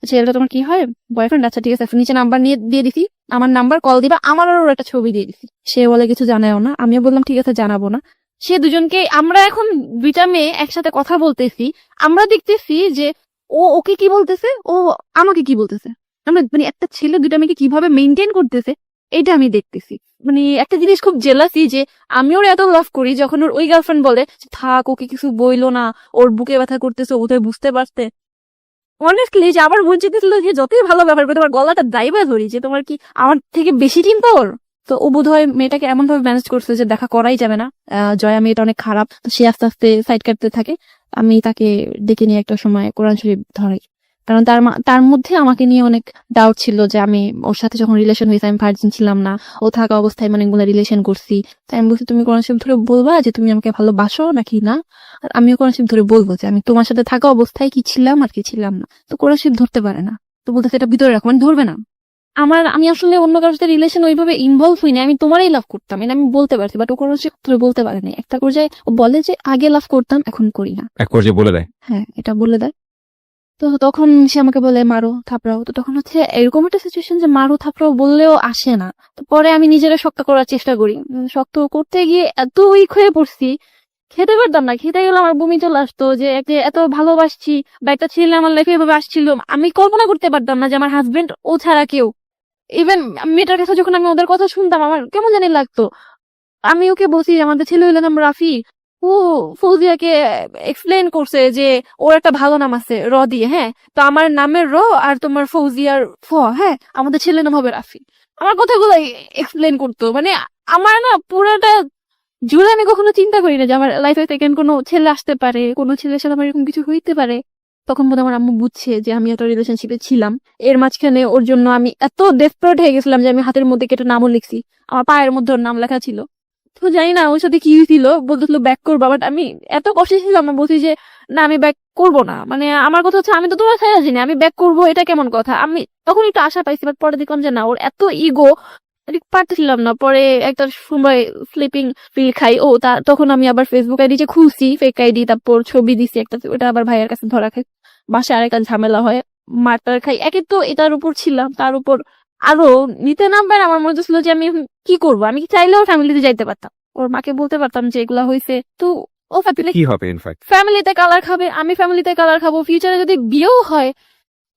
ছেলেটা তোমার কি হয়, বয়ফ্রেন্ড? আচ্ছা ঠিক আছে, নিচে নাম্বার নিয়ে দিয়ে দিছি, আমার নাম্বার কল দিবা, আমার ওর একটা ছবি দিয়ে দিছি। সে বলে কিছু জানায়ও না, আমিও বললাম ঠিক আছে জানাবো না। সে দুজনকে, আমরা এখন 2টা মেয়ে একসাথে কথা বলতেছি, আমরা দেখতেছি যে ও ওকে কি বলতেছে, ও আমাকে কি বলতেছে, আমরা মানে একটা ছেলে 2টা মেয়েকে কিভাবে মেনটেন করতেছে এটা আমি দেখতেছি। মানে একটা জিনিস খুব জেলাসি যে আমি ওর এত লাভ করি, যখন ওর ওই গার্লফ্রেন্ড বলে যে, থাক ওকে কিছু বইলো না, ওর বুকে ব্যথা করতেছে, ওদের বুঝতে পারতে। অনেস্টলি যে আমার মন চেয়েছিল যে যতই ভালো ব্যবহার করে তোমার গলাটা দাইবা ধরি, যে তোমার কি আমার থেকে বেশি চিন্তা ওর। তো ও বোধহয় মেয়েটাকে এমন ভাবে ম্যানেজ করছে যে দেখা করাই যাবে না। জয়া মেয়েটা অনেক খারাপ, তো সে আস্তে আস্তে সাইড কাটতে থাকে। আমি তাকে ডেকে নিয়ে একটা সময় কোরআন শরীফ ধরাই, কারণ তার মধ্যে আমাকে নিয়ে অনেক ডাউট ছিল যে আমি ওর সাথে যখন রিলেশন হয়েছে আমি ভার্জিন ছিলাম না, ও থাকা অবস্থায় মানে এগুলো রিলেশন করছি। তাই আমি বলছি তুমি কোরআন শরীফ ধরে বলবা যে তুমি আমাকে ভালোবাসো নাকি না, আর আমিও কোরআন শরীফ ধরে বলবো যে আমি তোমার সাথে থাকা অবস্থায় কি ছিলাম আর কি ছিলাম না। তো কোরআন শরীফ ধরতে পারে না, তো বলতেছে এটা ভিতরে রাখো, মানে ধরবে না। আমি আসলে অন্য কারোর সাথে রিলেশন ওইভাবে ইনভলভ হইনি, আমি তোমারই লাভ করতাম, এটা আমি বলতে পারছি, বাট ও কোরআন শরীফ ধরে বলতে পারে না। একটা পর্যায়ে ও বলে যে আগে লাভ করতাম এখন করি না, এক পর্যায়ে বলে দেয়? হ্যাঁ এটা বলে দেয়। তো তখন সে আমাকে বলে মারো থাপড়াও, তো তখন হচ্ছে এরকম একটা সিচুয়েশন যে মারো থাপড়াও বললেও আসে না। তো পরে আমি নিজেরা শক্ত করার চেষ্টা করি, শক্ত করতে গিয়ে এত উইক হয়ে পড়ছি, খেতে পারতাম না, খেতে গেলে আমার বমি চলে আসতো, যে এত ভালোবাসছি বা একটা ছেলে আমার লাইফে এভাবে আসছিল, আমি কল্পনা করতে পারতাম না যে আমার হাজবেন্ড ও ছাড়া কেউ। ইভেন মেয়েটার কাছে যখন আমি ওদের কথা শুনতাম আমার কেমন জানি লাগতো। আমি ওকে বলছি যে আমাদের ছেলে হইলো নাম রাফি, ও ফৌজিয়াকে এক্সপ্লেন করছে যে ওর একটা ভালো নাম আছে র দিয়ে, হ্যাঁ তো আমার নামের র আর তোমার ফৌজিয়ার ফ, হ্যাঁ আমাদের ছেলের নাম হবে রাফি। আমার কথাগুলো এক্সপ্লেন করতো, মানে আমার না পুরাটা জুড়ে আমি কখনো চিন্তা করি না যে আমার লাইফে সেকেন্ড কোনো ছেলে আসতে পারে, কোনো ছেলের সাথে আমার এরকম কিছু হইতে পারে। তখন বোধ আমার আম্মু বুঝছে যে আমি একটা রিলেশনশিপে ছিলাম। এর মাঝখানে ওর জন্য আমি এত ডেসপারেট হয়ে গেছিলাম যে আমি হাতের মধ্যে কেটে নামও লিখছি, আমার পায়ের মধ্যে ওর নাম লেখা ছিল। তো জানি না ওর সাথে কি হয়েছিল, বলতেছিল ব্যাক করবো, বাট আমি এত কষ্টে ছিলাম, আমি বলছি যে না আমি ব্যাক করবো না। মানে আমার কথা হচ্ছে আমি তো তোমার ছায়া জানি, আমি ব্যাক করবো এটা কেমন কথা। আমি তখন একটু আশা পাইছি, বাট পরে দেখলাম যে না, ওর এত ইগো, পারতেছিলাম না। পরে একটা সময় স্লিপিং পিল খাই, তখন আমি আবার ফেসবুক আইডি যে খুলছি ফেক আইডি, তারপর ছবি দিছি একটা, ওটা আবার ভাইয়ের কাছে ধরা খাই, বাসায় আরেকটা ঝামেলা হয়, মারটার খাই। একে তো এটার উপর ছিলাম, তার উপর আরো নিতে নামবার আমার মনে ছিল যে আমি এখন কি করবো। আমি কি চাইলেও ফ্যামিলিতে যাইতে পারতাম, ওর মাকে বলতে পারতাম যে এগুলা হয়েছে, তো ও কি হবে ইনফ্যাক্ট ফ্যামিলিতে কালার খাবে, আমি ফ্যামিলিতে কালার খাবো, ফিউচারে যদি বিয়েও হয়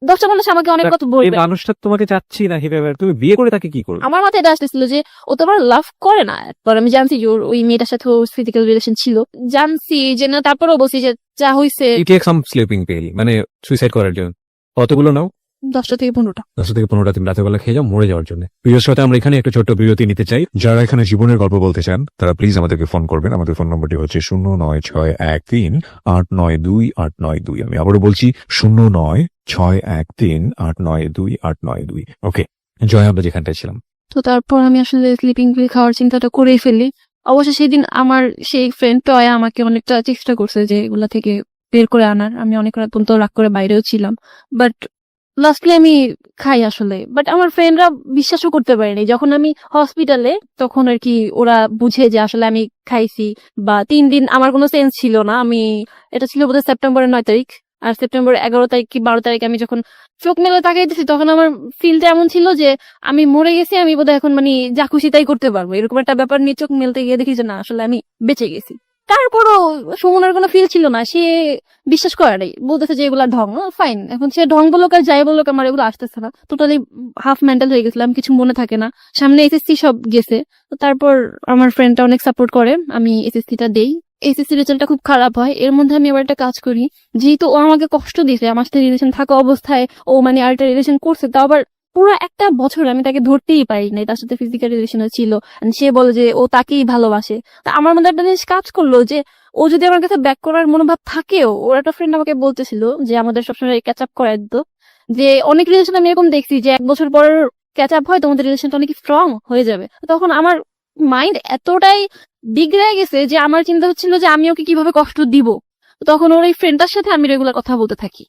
10টা মানুষ আমাকে অনেক কথা এই বলবে। মানুষটা তোমাকে চাচ্ছি না কিভাবে, তুমি বিয়ে করে তাকে কি করবে? আমার মাথায় এটা আসতেছিল যে ও তো আমার লাভ করে না। পরে আমি জানছি যে ওই মেয়েটার সাথে ফিজিক্যাল রিলেশন ছিল, জানছি যে না, তারপরেও বলছি যে যা হয়েছে। You take some sleeping pill, মানে সুইসাইড করার জন্য। কতগুলো নাও? 10টা থেকে 15টা। 10 থেকে 15টা তুমি রাতের বেলা খেয়ে যাও মরে যাওয়ার জন্য। প্রিয় শ্রোতা, আমরা এখানে একটা ছোট্ট বিরতি নিতে চাই। যারা এখানে জীবনের গল্প বলতে চান তারা প্লিজ আমাদেরকে ফোন করবেন। আমাদের ফোন নম্বরটি হচ্ছে 09613892892। আমি আবারও বলছি 09613892892। ওকে জয়, আমরা যেখানটায় ছিলাম। তো তারপর আমি আসলে স্লিপিং পিল খাওয়ার চিন্তাটা করেই ফেলি। অবশ্য সেদিন আমার সেই ফ্রেন্ড টয়া আমাকে অনেকটা চেষ্টা করছে যে এগুলা থেকে বের করে আনার। আমি অনেক রাত পর্যন্ত রাগ করে বাইরেও ছিলাম, বাট লাস্টলি আমি খাই আসলে, বাট আমার ফ্রেন্ডরা বিশ্বাসও করতে পারেনি। যখন আমি হসপিটালে, তখন আর কি ওরা বুঝে যে আসলে আমি খাইছি। বা 3 দিন আমার কোনো সেন্স ছিল না। এটা ছিল বোধহয় সেপ্টেম্বরের 9 তারিখ, আর সেপ্টেম্বর 11 তারিখ কি 12 তারিখ আমি যখন চোখ মেলে তাকাইতেছি, তখন আমার ফিলটা এমন ছিল যে আমি মরে গেছি, আমি বোধহয় এখন মানে যা খুশি তাই করতে পারবো, এরকম একটা ব্যাপার নিয়ে চোখ মেলতে গিয়ে দেখি যে না, আসলে আমি বেঁচে গেছি। তারপরও সুমনের কোনো ফিল ছিল না, সে বিশ্বাস করে নাই, বলতেছে যে এগুলা ঢং। ফাইন, এখন সে ঢং বলুক আর যাই বলুক, আমার এগুলো আসতেছে না। টোটালি হাফ মেন্টাল হয়ে গেছিলাম, কিছু মনে থাকে না। সামনে এসএসসি সব গেছে, তো তারপর আমার ফ্রেন্ডটা অনেক সাপোর্ট করে, আমি এসএসসিটা দেই। এসএসসি রেজাল্টটা খুব খারাপ হয়, এর মধ্যে আমি আবার একটা কাজ করি। যেহেতু ও আমাকে কষ্ট দিয়েছে, আমার সাথে রিলেশন থাকা অবস্থায় ও মানে আরেকটা রিলেশন করছে, তাও আবার পুরো একটা বছর আমি তাকে ধরতেই পারি নাই, তার সাথে ফিজিক্যাল রিলেশন ছিল। And সে বলে যে ও তাকেই ভালোবাসে। তা আমার মধ্যে একটা জিনিস কাজ করলো যে ও যদি আমার কাছে ব্যাক করার মনোভাব থাকেও, ওর একটা ফ্রেন্ড আমাকে বলতেছিল যে আমাদের সবসময় ক্যাচ আপ করায় দিত, যে অনেক রিলেশন আমি এরকম দেখছি যে 1 বছর পর ক্যাচ আপ হয়, তোমাদের রিলেশনটা অনেক স্ট্রং হয়ে যাবে। তখন আমার মাইন্ড এতটাই বিগড়ে গেছে যে আমার চিন্তা হচ্ছিল যে আমি ওকে কিভাবে কষ্ট দিব। তখন ওর এই ফ্রেন্ডটার সাথে আমি রেগুলার কথা বলতে থাকি।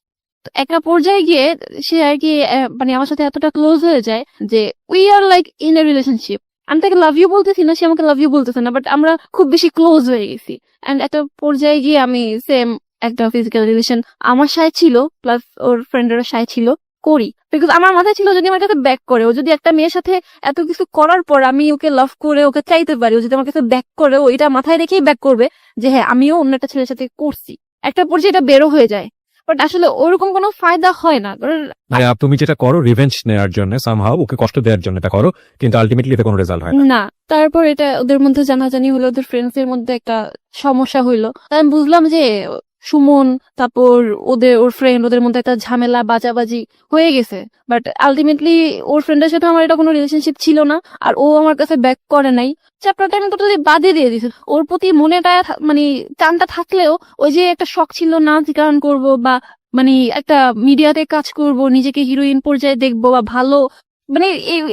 তো একটা পর্যায়ে গিয়ে সে আর কি মানে আমার সাথে এতটা ক্লোজ হয়ে যায় যে we are like in a relationship. আমি তাকে লাভ ইউ বলতেছি না, সে আমাকে লাভ ইউ বলতেছে না, বাট আমরা খুব বেশি ক্লোজ হয়ে গেছি। এন্ড একটা পর্যায়ে গিয়ে আমি সেম একটা ফিজিক্যাল রিলেশন আমার সাথে ছিল, প্লাস ওর ফ্রেন্ডের সাথে ছিল, করি। বিকজ আমার মাথায় ছিল যদি আমার কাছে ব্যাক করে, ও যদি একটা মেয়ের সাথে এত কিছু করার পর আমি ওকে লাভ করে ওকে চাইতে পারি, ও যদি আমার কাছে ব্যাক করে, ও এটা মাথায় রেখেই ব্যাক করবে যে হ্যাঁ আমিও অন্য একটা ছেলের সাথে করছি। একটা পর্যায়ে এটা বেরো হয়ে যায়, বাট আসলে ওরকম কোনো ফায়দা হয় না, কারণ ভাইয়া তুমি যেটা করো রিভেঞ্জ নেওয়ার জন্য, সামহাও ওকে কষ্ট দেওয়ার জন্য এটা করো, কিন্তু আলটিমেটলি এতে কোনো রেজাল্ট হয় না। না। তারপর এটা ওদের মধ্যে জানাজানি হলো, ওদের ফ্রেন্ডস এর মধ্যে একটা সমস্যা হইলো। তাই আমি বুঝলাম যে সুমন, তারপর ওর ফ্রেন্ড, ওদের মধ্যে একটা ঝামেলা বাজাবাজি হয়ে গেছে। বাট আলটিমেটলি ওর ফ্রেন্ডের সাথে আমার এটা কোনো রিলেশনশিপ ছিল না, আর ও আমার কাছে ব্যাক করে নাই। চ্যাপ্টারটা আমি টোটালি বাদে দিয়ে দিয়েছি। ওর প্রতি মনেটা মানে টানটা থাকলেও, ওই যে একটা শখ ছিল নাচ গান করবো, বা মানে একটা মিডিয়াতে কাজ করব, নিজেকে হিরোইন পর্যায়ে দেখবো, বা ভালো মানে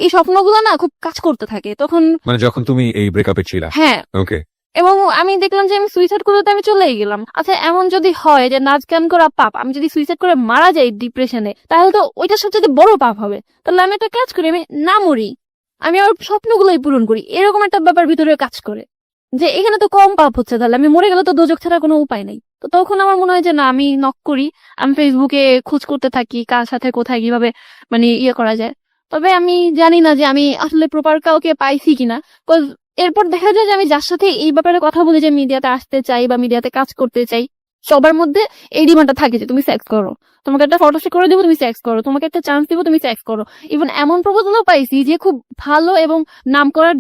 এই স্বপ্নগুলো না খুব কাজ করতে থাকে তখন। মানে যখন তুমি এই ব্রেকআপে ছিলা। হ্যাঁ, ওকে। এবং আমি দেখলাম যে আমি সুইসাইড করতে আমি চলেই গেলাম। আচ্ছা, এমন যদি হয় যে নাচ গান করা পাপ, আমি যদি সুইসাইড করে মারা যাই ডিপ্রেশনে, তাহলে তো ওইটা সবচেয়ে বড় পাপ হবে। তাহলে আমি একটা কাজ করি, আমি না মরি, আমি আমার স্বপ্নগুলোই পূরণ করি, এরকম একটা ব্যাপার ভিতরে কাজ করে যে এখানে তো কম পাপ হচ্ছে, তাহলে আমি মরে গেলে তো দোজক ছাড়া কোনো উপায় নেই। তো তখন আমার মনে হয় যে না, আমি নক করি, আমি ফেসবুকে খোঁজ করতে থাকি কার সাথে কোথায় কিভাবে মানে ইয়ে করা যায়। তবে আমি জানি না যে আমি আসলে প্রপার কাউকে পাইছি কিনা। এরপর দেখা যায় যে আমি যার সাথে এই ব্যাপারে কথা বলি, যে মিডিয়াতে আসতে চাই বা মিডিয়াতে কাজ করতে চাই, সবার মধ্যে এই ডিমান্ডটা থাকে যে তুমি সেক্স করো, তোমাকে একটা ফটো করে দেবো, তুমি সেক্স করো, তোমাকে একটা চান্স দেবো, তুমি সেক্স করো। ইভেন এমন প্রপোজালও পাইছি যে খুব ভালো এবং নাম করা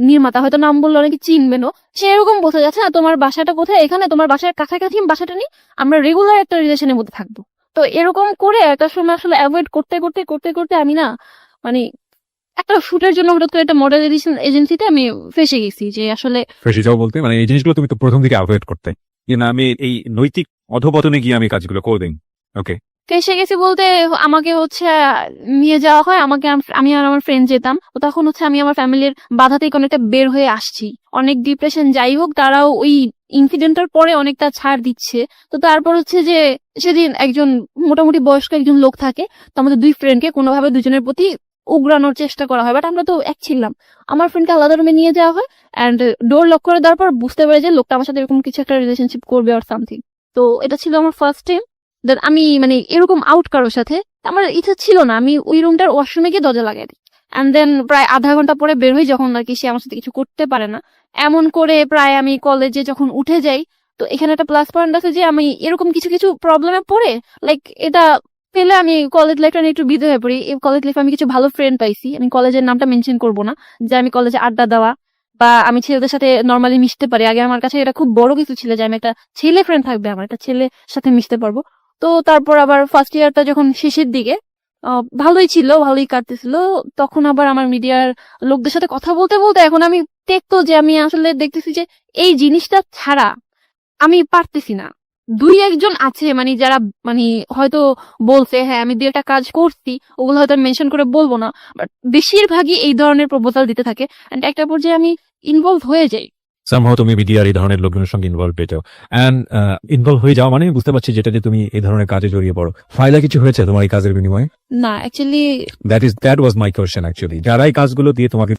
নির্মাতা, হয়তো নাম বললে অনেকে চিনবেনও, সে এরকম বলতে যাচ্ছে না তোমার বাসাটা কোথায়, এখানে তোমার বাসার কাছাকাছি বাসাটা নিয়ে আমরা রেগুলার একটা রিলেশনের মধ্যে থাকবো। তো এরকম করে একটা সময় আসলে অ্যাভয়েড করতে করতে করতে করতে আমি না মানে একটা শুটের জন্য হঠাৎ করে একটা মডেল এজেন্সিতে আমি ফেসে গেছি, যে আসলে ফেসে যাও বলতে মানে এই জিনিসগুলো তুমি তো প্রথম দিকে অ্যাভয়েড করতে, যে না আমি এই নৈতিক অধপতনে গিয়ে আমি কাজগুলো করে দিই। ওকে। ফেসে গেছি বলতে আমাকে হচ্ছে নিয়ে যাওয়া হয়, আমি আর আমার ফ্রেন্ড যেতাম। তো তখন হচ্ছে আমি আমার ফ্যামিলির বাধা থেকে অনেকটা বের হয়ে আসছি, অনেক ডিপ্রেশন যাই হোক, তারাও ওই ইনসিডেন্টের পরে অনেকটা ছাড় দিচ্ছে। তো তারপর হচ্ছে যে সেদিন একজন মোটামুটি বয়স্ক একজন লোক থাকে, তো আমাদের 2 ফ্রেন্ডকে কোনোভাবে দুজনের প্রতি উগরানোর চেষ্টা করা হয়, বাট আমরা তো এক ছিলাম। আমার ফ্রেন্ডকে আলাদা রুমে নিয়ে যাওয়া হয়, অ্যান্ড ডোর লক করে দেওয়ার পর বুঝতে পারে যে লোকটা আমার সাথে এরকম কিছু একটা রিলেশনশিপ করবে অর সামথিং। তো এটা ছিল আমার ফার্স্ট টাইম দেন আমি মানে এরকম আউট কারোর সাথে। আমার ইচ্ছা ছিল না, আমি ওই রুমটার ওয়াশরুমে গিয়ে দরজা লাগাই দিই, অ্যান্ড দেন প্রায় আধা ঘন্টা পরে বের হই, যখন আর কি সে আমার সাথে কিছু করতে পারে না। এমন করে প্রায় আমি কলেজে যখন উঠে যাই, তো এখানে একটা প্লাস পয়েন্ট আছে যে আমি এরকম কিছু কিছু প্রবলেমে পড়ে লাইক এটা পেলে আমি কলেজ লাইফটা নিয়ে একটু বিদে হয়ে পড়ি। এই কলেজ লাইফে আমি কিছু ভালো ফ্রেন্ড পাইছি, আমি কলেজের নামটা মেনশন করবো না, যে আমি কলেজে আড্ডা দেওয়া বা আমি ছেলেদের সাথে নর্মালি মিশতে পারি। আগে আমার কাছে এটা খুব বড় কিছু ছিল যে আমি একটা ছেলে ফ্রেন্ড থাকবে, আমার একটা ছেলের সাথে মিশতে পারবো। তো তারপর আবার ফার্স্ট ইয়ারটা যখন শেষের দিকে ভালোই ছিল, ভালোই কাটতেছিল, তখন আবার আমার মিডিয়ার লোকদের সাথে কথা বলতে বলতে এখন আমি দেখতো যে আমি আসলে দেখতেছি যে এই জিনিসটা ছাড়া আমি পারতেছি না। 2-1 জন আছে মানে যারা মানে হয়তো বলছে হ্যাঁ আমি 2-একটা কাজ করছি, ওগুলো হয়তো মেনশন করে বলবো না, বাট বেশিরভাগই এই ধরনের প্রপোজাল দিতে থাকে, এন্ড একটা পর্যায়ে আমি ইনভলভ হয়ে যাই। সামহাও তুমি মিডিয়ার এই ধরনের লোকজনের সঙ্গে ইনভলভ হয়ে যাও অ্যান্ড ইনভলভ হয়ে যাও মানে বুঝতে পারছি যেটা যে তুমি এই ধরনের কাজে জড়িয়ে পড়ো। ফায়দা কিছু হয়েছে তোমার এই কাজের বিনিময়ে? না actually that was my question actually. যারা এই কাজগুলো দিয়ে তোমাকে